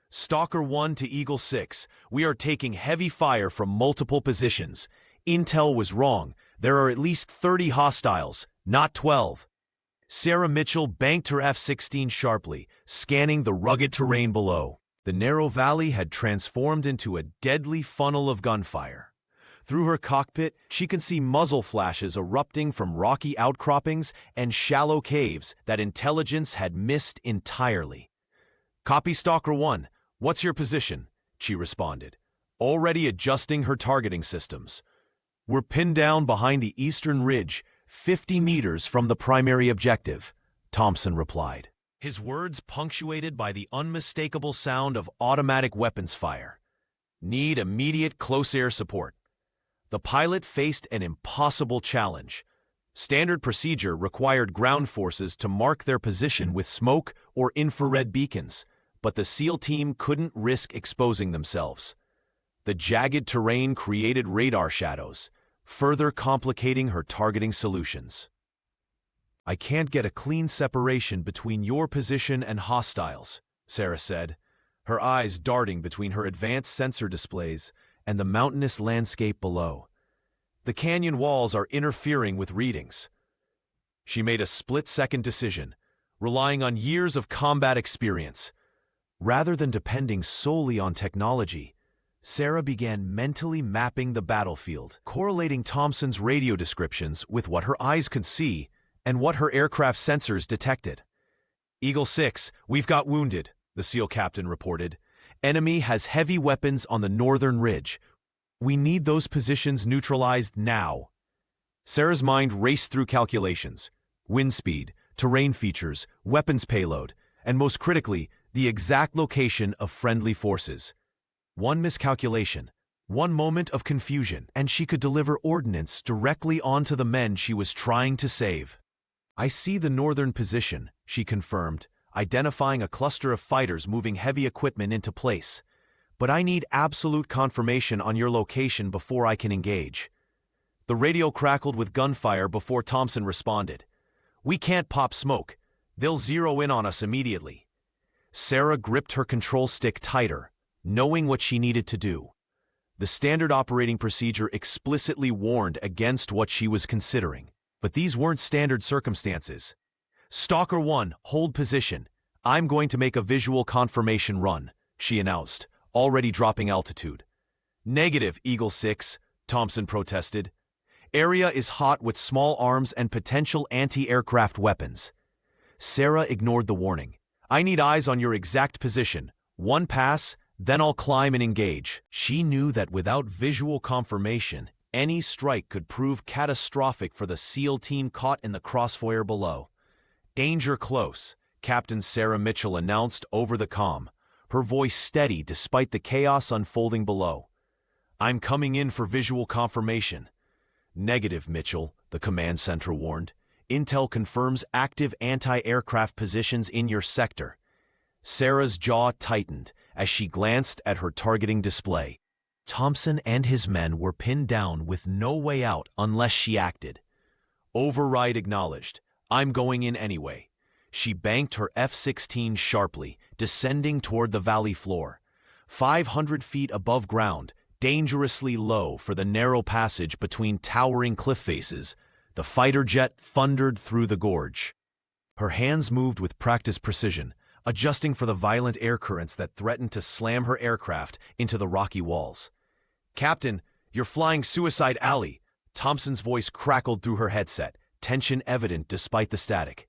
"Stalker 1 to Eagle 6, we are taking heavy fire from multiple positions. Intel was wrong. There are at least 30 hostiles, not 12. Sarah Mitchell banked her F-16 sharply, scanning the rugged terrain below. The narrow valley had transformed into a deadly funnel of gunfire. Through her cockpit, she can see muzzle flashes erupting from rocky outcroppings and shallow caves that intelligence had missed entirely. "Copy Stalker 1. What's your position?" she responded, already adjusting her targeting systems. "We're pinned down behind the eastern ridge, 50 meters from the primary objective," Thompson replied, his words punctuated by the unmistakable sound of automatic weapons fire. "Need immediate close air support." The pilot faced an impossible challenge. Standard procedure required ground forces to mark their position with smoke or infrared beacons, but the SEAL team couldn't risk exposing themselves. The jagged terrain created radar shadows, further complicating her targeting solutions. "I can't get a clean separation between your position and hostiles," Sarah said, her eyes darting between her advanced sensor displays and the mountainous landscape below. "The canyon walls are interfering with readings." She made a split-second decision, relying on years of combat experience. Rather than depending solely on technology, Sarah began mentally mapping the battlefield, correlating Thompson's radio descriptions with what her eyes could see and what her aircraft sensors detected. "Eagle 6, we've got wounded," the SEAL captain reported. "Enemy has heavy weapons on the northern ridge. We need those positions neutralized now." Sarah's mind raced through calculations: wind speed, terrain features, weapons payload, and most critically, the exact location of friendly forces. One miscalculation, one moment of confusion, and she could deliver ordnance directly onto the men she was trying to save. "I see the northern position," she confirmed, identifying a cluster of fighters moving heavy equipment into place. "But I need absolute confirmation on your location before I can engage." The radio crackled with gunfire before Thompson responded. "We can't pop smoke. They'll zero in on us immediately." Sarah gripped her control stick tighter, knowing what she needed to do. The standard operating procedure explicitly warned against what she was considering, but these weren't standard circumstances. "Stalker 1, hold position. I'm going to make a visual confirmation run," she announced, already dropping altitude. "Negative, Eagle 6, Thompson protested. "Area is hot with small arms and potential anti-aircraft weapons." Sarah ignored the warning. "I need eyes on your exact position. One pass, then I'll climb and engage." She knew that without visual confirmation, any strike could prove catastrophic for the SEAL team caught in the crossfire below. "Danger close," Captain Sarah Mitchell announced over the comm, her voice steady despite the chaos unfolding below. "I'm coming in for visual confirmation." "Negative, Mitchell," the command center warned. "Intel confirms active anti-aircraft positions in your sector." Sarah's jaw tightened as she glanced at her targeting display. Thompson and his men were pinned down with no way out unless she acted. "Override acknowledged. I'm going in anyway." She banked her F-16 sharply, descending toward the valley floor. 500 feet above ground, dangerously low for the narrow passage between towering cliff faces, the fighter jet thundered through the gorge. Her hands moved with practiced precision, adjusting for the violent air currents that threatened to slam her aircraft into the rocky walls. "Captain, you're flying Suicide Alley," Thompson's voice crackled through her headset, tension evident despite the static.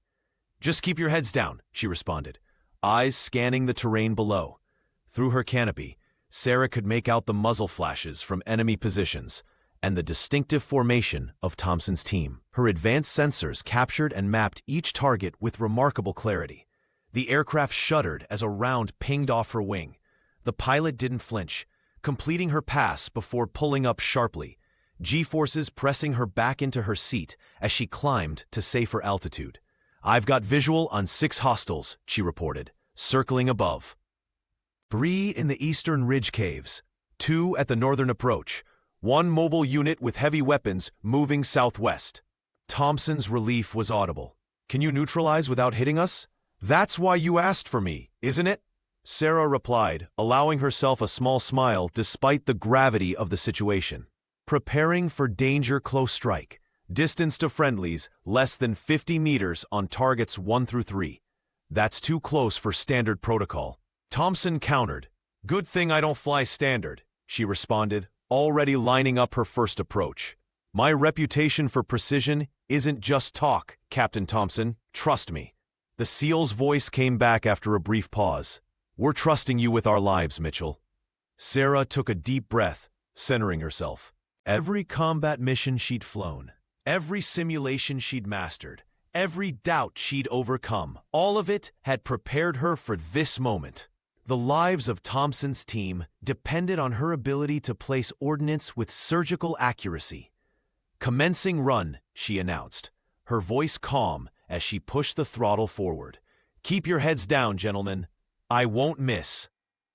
"Just keep your heads down," she responded, eyes scanning the terrain below. Through her canopy, Sarah could make out the muzzle flashes from enemy positions and the distinctive formation of Thompson's team. Her advanced sensors captured and mapped each target with remarkable clarity. The aircraft shuddered as a round pinged off her wing. The pilot didn't flinch, completing her pass before pulling up sharply, G-forces pressing her back into her seat as she climbed to safer altitude. "I've got visual on 6 hostiles," she reported, circling above. 3 in the eastern ridge caves, 2 at the northern approach, 1 mobile unit with heavy weapons moving southwest. Thompson's relief was audible. "Can you neutralize without hitting us? That's why you asked for me, isn't it?" Sarah replied, allowing herself a small smile despite the gravity of the situation. "Preparing for danger close strike. Distance to friendlies, less than 50 meters on targets 1 through 3. That's too close for standard protocol." Thompson countered. "Good thing I don't fly standard," she responded, already lining up her first approach. My reputation for precision isn't just talk, Captain Thompson. Trust me. The SEAL's voice came back after a brief pause. We're trusting you with our lives, Mitchell. Sarah took a deep breath, centering herself. Every combat mission she'd flown, every simulation she'd mastered, every doubt she'd overcome, all of it had prepared her for this moment. The lives of Thompson's team depended on her ability to place ordnance with surgical accuracy. Commencing run, she announced, her voice calm as she pushed the throttle forward. Keep your heads down, gentlemen. I won't miss.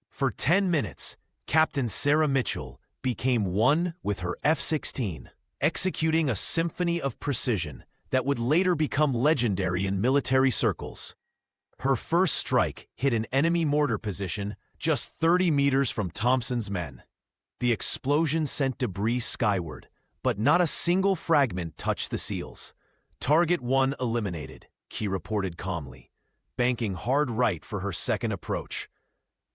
For 10 minutes, Captain Sarah Mitchell became one with her F-16, executing a symphony of precision that would later become legendary in military circles. Her first strike hit an enemy mortar position just 30 meters from Thompson's men. The explosion sent debris skyward, but not a single fragment touched the SEALs. Target 1 eliminated, Key reported calmly, banking hard right for her second approach.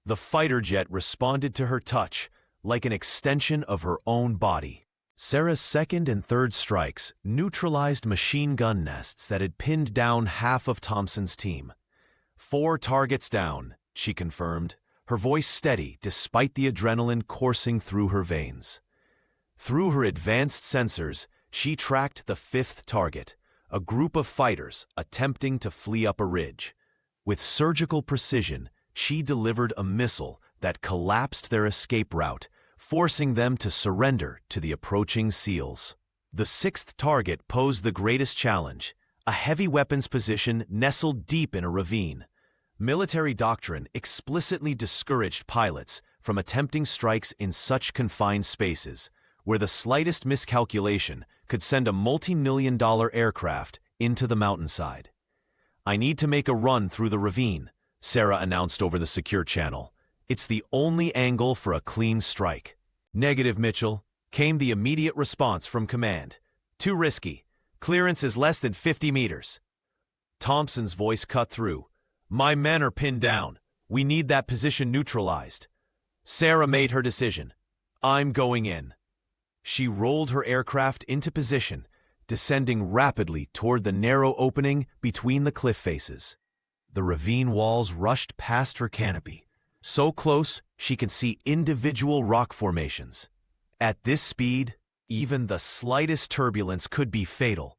The fighter jet responded to her touch like an extension of her own body. Sarah's second and third strikes neutralized machine gun nests that had pinned down half of Thompson's team. 4 targets down, she confirmed, her voice steady despite the adrenaline coursing through her veins. Through her advanced sensors, she tracked the 5th target, a group of fighters attempting to flee up a ridge. With surgical precision, she delivered a missile that collapsed their escape route, forcing them to surrender to the approaching SEALs. The 6th target posed the greatest challenge, a heavy weapons position nestled deep in a ravine. Military doctrine explicitly discouraged pilots from attempting strikes in such confined spaces, where the slightest miscalculation could send a multi-million-dollar aircraft into the mountainside. I need to make a run through the ravine, Sarah announced over the secure channel. It's the only angle for a clean strike. Negative, Mitchell, came the immediate response from command. Too risky. Clearance is less than 50 meters. Thompson's voice cut through. My men are pinned down. We need that position neutralized. Sarah made her decision. I'm going in. She rolled her aircraft into position, descending rapidly toward the narrow opening between the cliff faces. The ravine walls rushed past her canopy, so close she could see individual rock formations. At this speed, even the slightest turbulence could be fatal.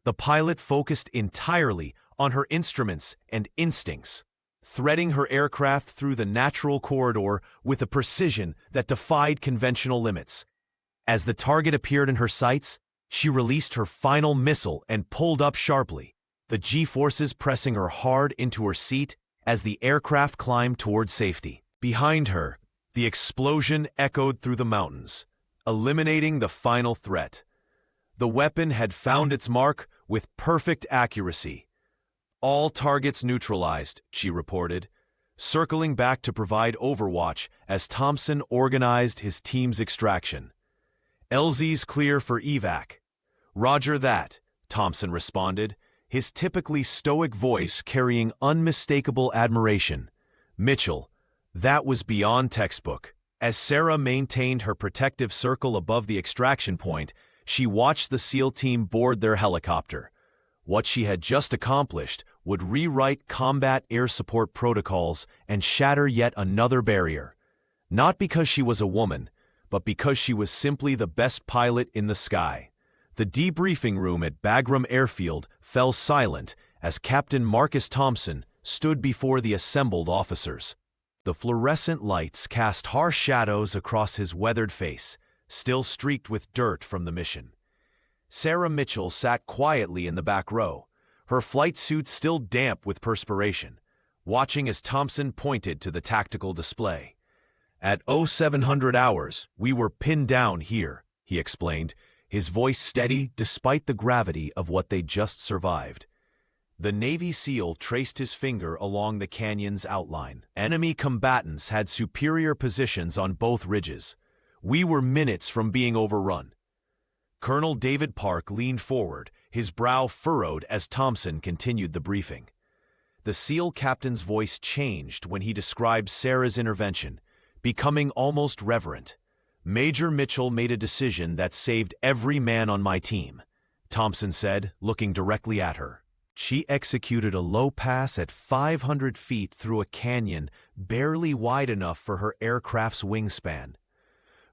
The pilot focused entirely on her instruments and instincts, threading her aircraft through the natural corridor with a precision that defied conventional limits. As the target appeared in her sights, she released her final missile and pulled up sharply, the G-forces pressing her hard into her seat as the aircraft climbed toward safety. Behind her, the explosion echoed through the mountains, eliminating the final threat. The weapon had found its mark with perfect accuracy. All targets neutralized, she reported, circling back to provide overwatch as Thompson organized his team's extraction. LZ's clear for evac. Roger that, Thompson responded, his typically stoic voice carrying unmistakable admiration. Mitchell, that was beyond textbook. As Sarah maintained her protective circle above the extraction point, she watched the SEAL team board their helicopter. What she had just accomplished would rewrite combat air support protocols and shatter yet another barrier. Not because she was a woman, but because she was simply the best pilot in the sky. The debriefing room at Bagram Airfield fell silent as Captain Marcus Thompson stood before the assembled officers. The fluorescent lights cast harsh shadows across his weathered face, still streaked with dirt from the mission. Sarah Mitchell sat quietly in the back row, her flight suit still damp with perspiration, watching as Thompson pointed to the tactical display. At 0700 hours, we were pinned down here, he explained, his voice steady despite the gravity of what they'd just survived. The Navy SEAL traced his finger along the canyon's outline. Enemy combatants had superior positions on both ridges. We were minutes from being overrun. Colonel David Park leaned forward, his brow furrowed as Thompson continued the briefing. The SEAL captain's voice changed when he described Sarah's intervention, becoming almost reverent. Major Mitchell made a decision that saved every man on my team, Thompson said, looking directly at her. She executed a low pass at 500 feet through a canyon barely wide enough for her aircraft's wingspan.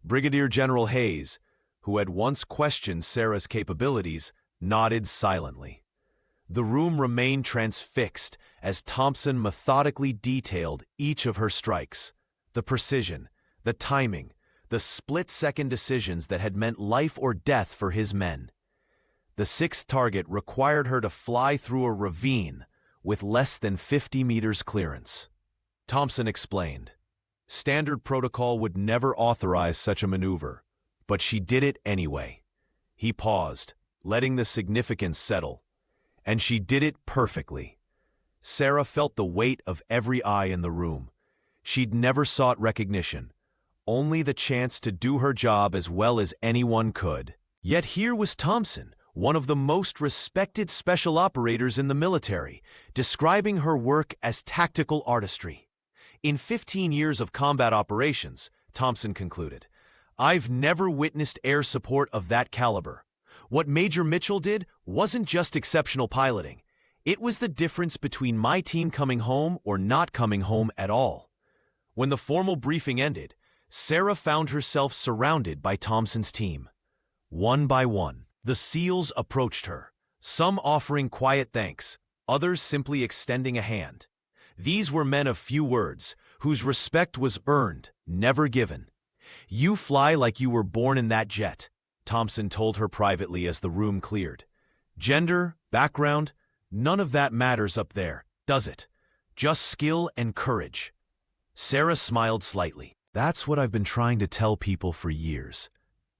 Brigadier General Hayes, who had once questioned Sarah's capabilities, nodded silently. The room remained transfixed as Thompson methodically detailed each of her strikes. The precision, the timing, the split-second decisions that had meant life or death for his men. The sixth target required her to fly through a ravine with less than 50 meters clearance. Thompson explained. Standard protocol would never authorize such a maneuver, but she did it anyway. He paused, letting the significance settle. And she did it perfectly. Sarah felt the weight of every eye in the room. She'd never sought recognition, only the chance to do her job as well as anyone could. Yet here was Thompson, one of the most respected special operators in the military, describing her work as tactical artistry. In 15 years of combat operations, Thompson concluded, I've never witnessed air support of that caliber. What Major Mitchell did wasn't just exceptional piloting. It was the difference between my team coming home or not coming home at all. When the formal briefing ended, Sarah found herself surrounded by Thompson's team. One by one, the SEALs approached her, some offering quiet thanks, others simply extending a hand. These were men of few words, whose respect was earned, never given. You fly like you were born in that jet, Thompson told her privately as the room cleared. Gender, background, none of that matters up there, does it? Just skill and courage. Sarah smiled slightly. That's what I've been trying to tell people for years.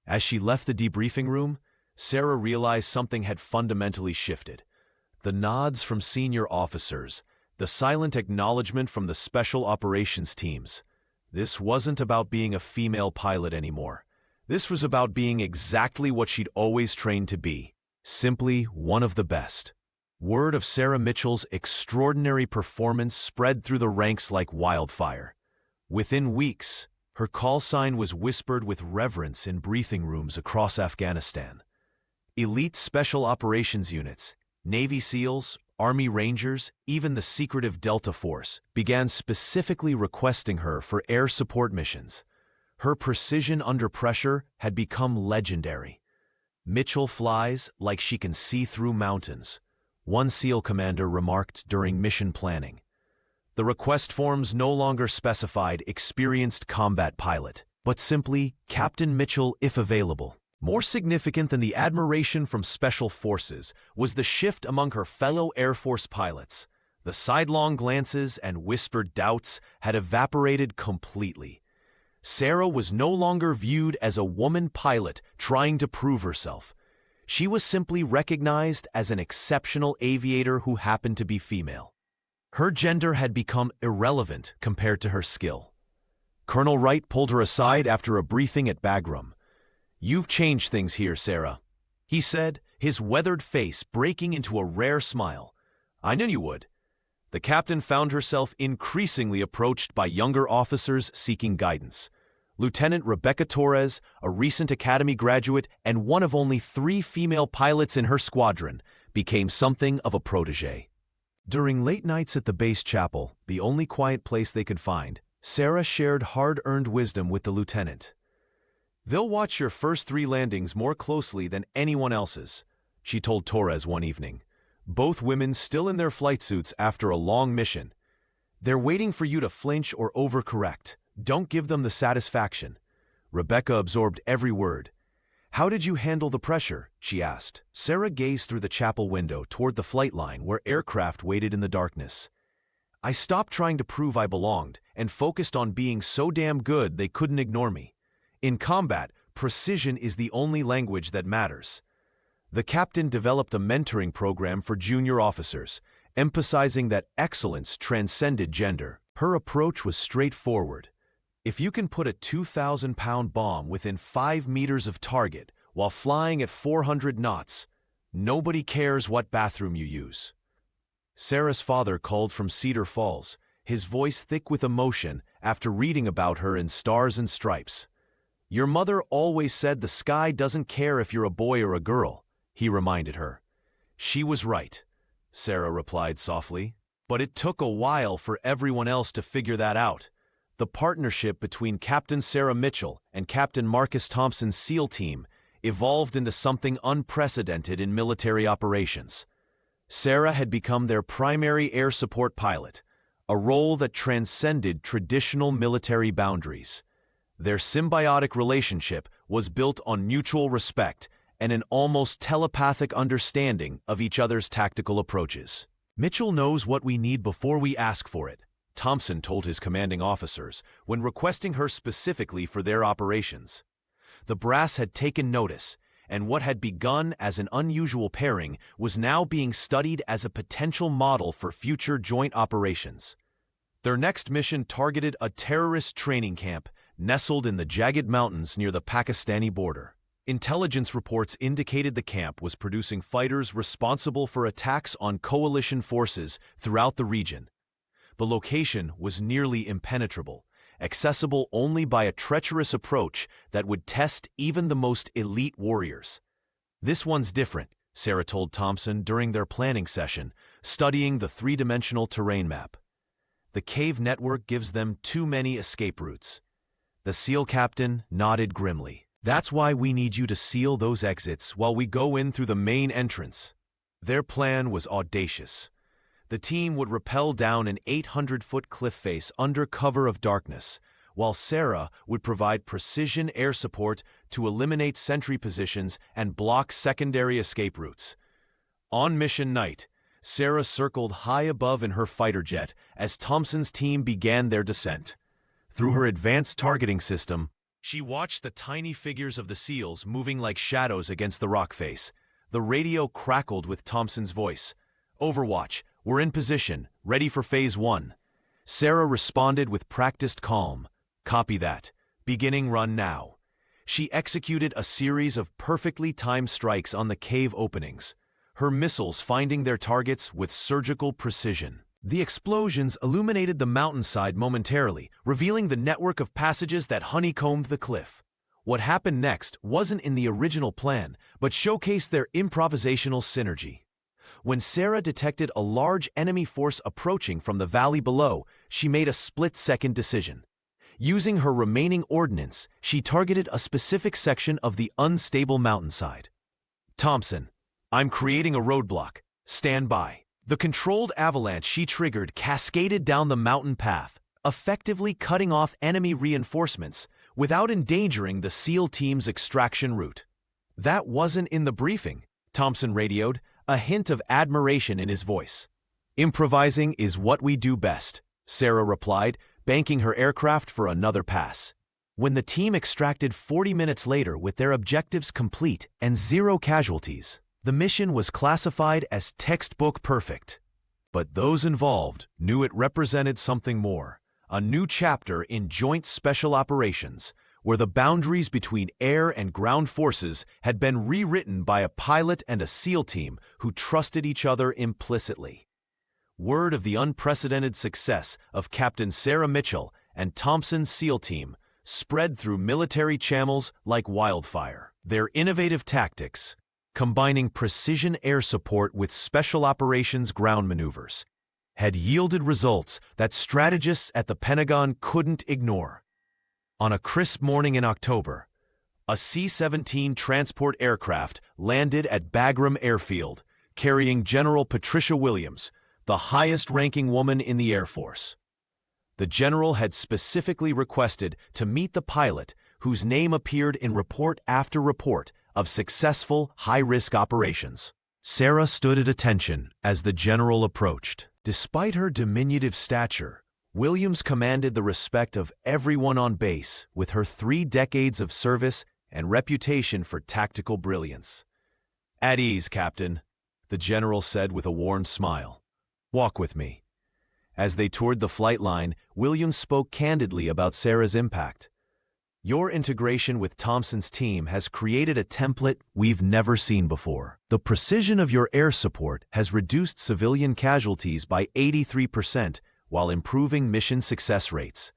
As she left the debriefing room, Sarah realized something had fundamentally shifted. The nods from senior officers, the silent acknowledgement from the special operations teams. This wasn't about being a female pilot anymore. This was about being exactly what she'd always trained to be, simply one of the best. Word of Sarah Mitchell's extraordinary performance spread through the ranks like wildfire. Within weeks, her call sign was whispered with reverence in briefing rooms across Afghanistan. Elite Special Operations Units, Navy SEALs, Army Rangers, even the secretive Delta Force began specifically requesting her for air support missions. Her precision under pressure had become legendary. Mitchell flies like she can see through mountains, one SEAL commander remarked during mission planning. The request forms no longer specified experienced combat pilot, but simply Captain Mitchell if available. More significant than the admiration from Special Forces was the shift among her fellow Air Force pilots. The sidelong glances and whispered doubts had evaporated completely. Sarah was no longer viewed as a woman pilot trying to prove herself. She was simply recognized as an exceptional aviator who happened to be female. Her gender had become irrelevant compared to her skill. Colonel Wright pulled her aside after a briefing at Bagram. "You've changed things here, Sarah," he said, his weathered face breaking into a rare smile. "I knew you would." The captain found herself increasingly approached by younger officers seeking guidance. Lieutenant Rebecca Torres, a recent academy graduate and one of only 3 female pilots in her squadron, became something of a protege. During late nights at the base chapel, the only quiet place they could find, Sarah shared hard-earned wisdom with the lieutenant. "They'll watch your first 3 landings more closely than anyone else's," she told Torres one evening. Both women still in their flight suits after a long mission. "They're waiting for you to flinch or overcorrect. Don't give them the satisfaction." Rebecca absorbed every word. "How did you handle the pressure?" she asked. Sarah gazed through the chapel window toward the flight line where aircraft waited in the darkness. "I stopped trying to prove I belonged and focused on being so damn good they couldn't ignore me. In combat, precision is the only language that matters." The captain developed a mentoring program for junior officers, emphasizing that excellence transcended gender. Her approach was straightforward. If you can put a 2,000-pound bomb within 5 meters of target while flying at 400 knots, nobody cares what bathroom you use. Sarah's father called from Cedar Falls, his voice thick with emotion after reading about her in Stars and Stripes. Your mother always said the sky doesn't care if you're a boy or a girl, he reminded her. She was right, Sarah replied softly. But it took a while for everyone else to figure that out. The partnership between Captain Sarah Mitchell and Captain Marcus Thompson's SEAL team evolved into something unprecedented in military operations. Sarah had become their primary air support pilot, a role that transcended traditional military boundaries. Their symbiotic relationship was built on mutual respect and an almost telepathic understanding of each other's tactical approaches. Mitchell knows what we need before we ask for it, Thompson told his commanding officers when requesting her specifically for their operations. The brass had taken notice, and what had begun as an unusual pairing was now being studied as a potential model for future joint operations. Their next mission targeted a terrorist training camp nestled in the jagged mountains near the Pakistani border. Intelligence reports indicated the camp was producing fighters responsible for attacks on coalition forces throughout the region. The location was nearly impenetrable, accessible only by a treacherous approach that would test even the most elite warriors. This one's different, Sarah told Thompson during their planning session, studying the three-dimensional terrain map. The cave network gives them too many escape routes. The SEAL captain nodded grimly. That's why we need you to seal those exits while we go in through the main entrance. Their plan was audacious. The team would rappel down an 800-foot cliff face under cover of darkness, while Sarah would provide precision air support to eliminate sentry positions and block secondary escape routes. On mission night, Sarah circled high above in her fighter jet as Thompson's team began their descent. Through her advanced targeting system, she watched the tiny figures of the SEALs moving like shadows against the rock face. The radio crackled with Thompson's voice. "Overwatch, we're in position, ready for Phase 1. Sarah responded with practiced calm. "Copy that. Beginning run now." She executed a series of perfectly timed strikes on the cave openings, her missiles finding their targets with surgical precision. The explosions illuminated the mountainside momentarily, revealing the network of passages that honeycombed the cliff. What happened next wasn't in the original plan, but showcased their improvisational synergy. When Sarah detected a large enemy force approaching from the valley below, she made a split-second decision. Using her remaining ordnance, she targeted a specific section of the unstable mountainside. "Thompson, I'm creating a roadblock. Stand by." The controlled avalanche she triggered cascaded down the mountain path, effectively cutting off enemy reinforcements without endangering the SEAL team's extraction route. "That wasn't in the briefing," Thompson radioed, a hint of admiration in his voice. "Improvising is what we do best," Sarah replied, banking her aircraft for another pass. When the team extracted 40 minutes later with their objectives complete and 0 casualties, the mission was classified as textbook perfect. But those involved knew it represented something more, a new chapter in joint special operations, where the boundaries between air and ground forces had been rewritten by a pilot and a SEAL team who trusted each other implicitly. Word of the unprecedented success of Captain Sarah Mitchell and Thompson's SEAL team spread through military channels like wildfire. Their innovative tactics, combining precision air support with special operations ground maneuvers, had yielded results that strategists at the Pentagon couldn't ignore. On a crisp morning in October, a C-17 transport aircraft landed at Bagram Airfield, carrying General Patricia Williams, the highest-ranking woman in the Air Force. The general had specifically requested to meet the pilot, whose name appeared in report after report of successful, high-risk operations. Sarah stood at attention as the general approached. Despite her diminutive stature, Williams commanded the respect of everyone on base with her 3 decades of service and reputation for tactical brilliance. "At ease, Captain," the general said with a worn smile. "Walk with me." As they toured the flight line, Williams spoke candidly about Sarah's impact. "Your integration with Thompson's team has created a template we've never seen before. The precision of your air support has reduced civilian casualties by 83% while improving mission success rates.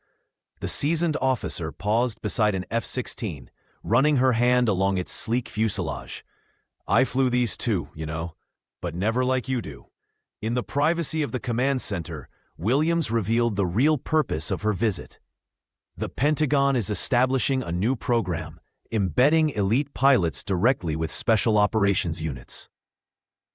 The seasoned officer paused beside an F-16, running her hand along its sleek fuselage. "I flew these too, you know, but never like you do." In the privacy of the command center, Williams revealed the real purpose of her visit. The Pentagon is establishing a new program, embedding elite pilots directly with special operations units.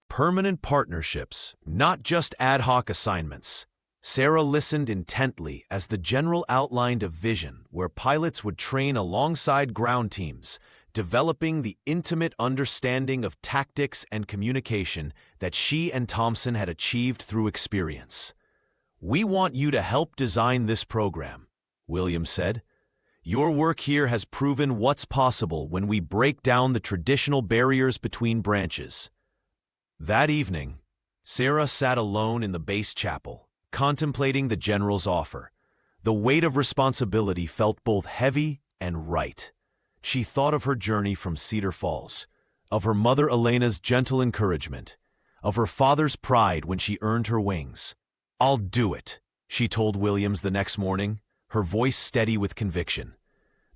Permanent partnerships, not just ad hoc assignments. Sarah listened intently as the general outlined a vision where pilots would train alongside ground teams, developing the intimate understanding of tactics and communication that she and Thompson had achieved through experience. "We want you to help design this program," Williams said. "Your work here has proven what's possible when we break down the traditional barriers between branches." That evening, Sarah sat alone in the base chapel, contemplating the general's offer. The weight of responsibility felt both heavy and right. She thought of her journey from Cedar Falls, of her mother Elena's gentle encouragement, of her father's pride when she earned her wings. "I'll do it," she told Williams the next morning, her voice steady with conviction.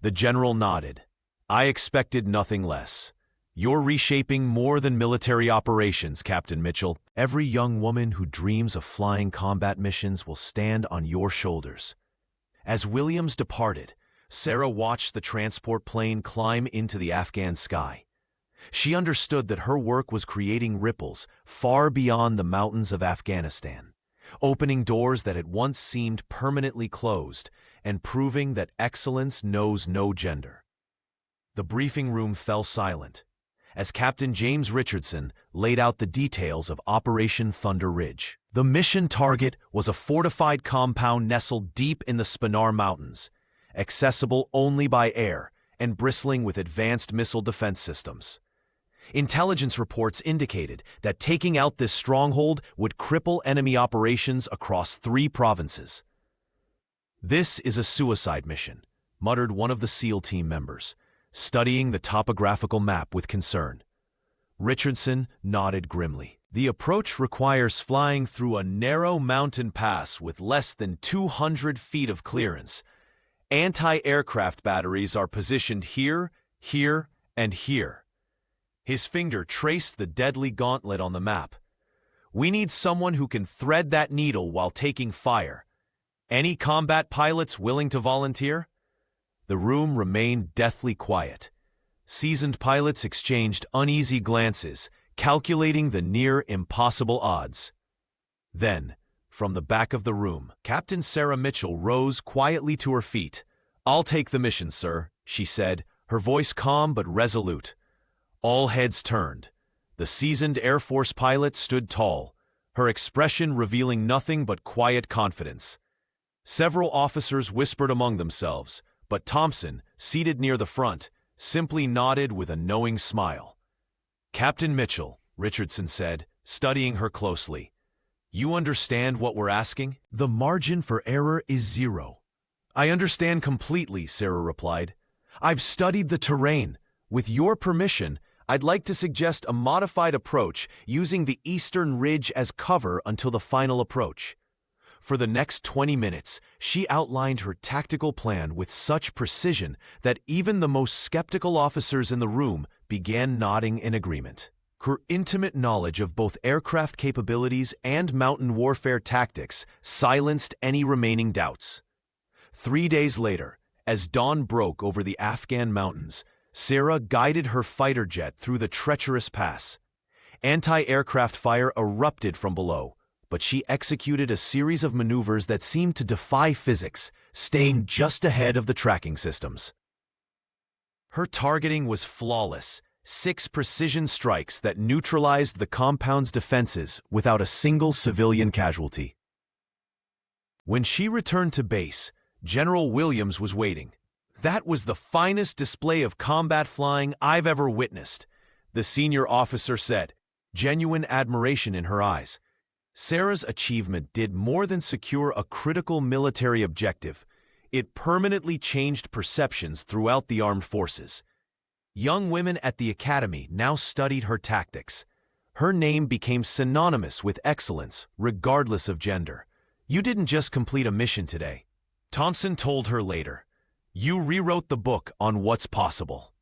The general nodded. "I expected nothing less. You're reshaping more than military operations, Captain Mitchell. Every young woman who dreams of flying combat missions will stand on your shoulders." As Williams departed, Sarah watched the transport plane climb into the Afghan sky. She understood that her work was creating ripples far beyond the mountains of Afghanistan, opening doors that had once seemed permanently closed and proving that excellence knows no gender. The briefing room fell silent as Captain James Richardson laid out the details of Operation Thunder Ridge. The mission target was a fortified compound nestled deep in the Spinar Mountains, accessible only by air and bristling with advanced missile defense systems. Intelligence reports indicated that taking out this stronghold would cripple enemy operations across 3 provinces. "This is a suicide mission," muttered one of the SEAL team members, studying the topographical map with concern. Richardson nodded grimly. "The approach requires flying through a narrow mountain pass with less than 200 feet of clearance. Anti-aircraft batteries are positioned here, here, and here." His finger traced the deadly gauntlet on the map. "We need someone who can thread that needle while taking fire. Any combat pilots willing to volunteer?" The room remained deathly quiet. Seasoned pilots exchanged uneasy glances, calculating the near impossible odds. Then, from the back of the room, Captain Sarah Mitchell rose quietly to her feet. "I'll take the mission, sir," she said, her voice calm but resolute. All heads turned. The seasoned Air Force pilot stood tall, her expression revealing nothing but quiet confidence. Several officers whispered among themselves, but Thompson, seated near the front, simply nodded with a knowing smile. "Captain Mitchell," Richardson said, studying her closely, "you understand what we're asking? The margin for error is 0. "I understand completely," Sarah replied. "I've studied the terrain. With your permission, I'd like to suggest a modified approach using the eastern ridge as cover until the final approach." For the next 20 minutes, she outlined her tactical plan with such precision that even the most skeptical officers in the room began nodding in agreement. Her intimate knowledge of both aircraft capabilities and mountain warfare tactics silenced any remaining doubts. 3 days later, as dawn broke over the Afghan mountains, Sarah guided her fighter jet through the treacherous pass. Anti-aircraft fire erupted from below, but she executed a series of maneuvers that seemed to defy physics, staying just ahead of the tracking systems. Her targeting was flawless, 6 precision strikes that neutralized the compound's defenses without a single civilian casualty. When she returned to base, General Williams was waiting. "That was the finest display of combat flying I've ever witnessed," the senior officer said, genuine admiration in her eyes. Sarah's achievement did more than secure a critical military objective. It permanently changed perceptions throughout the armed forces. Young women at the academy now studied her tactics. Her name became synonymous with excellence, regardless of gender. "You didn't just complete a mission today. Thompson told her later, "You rewrote the book on what's possible."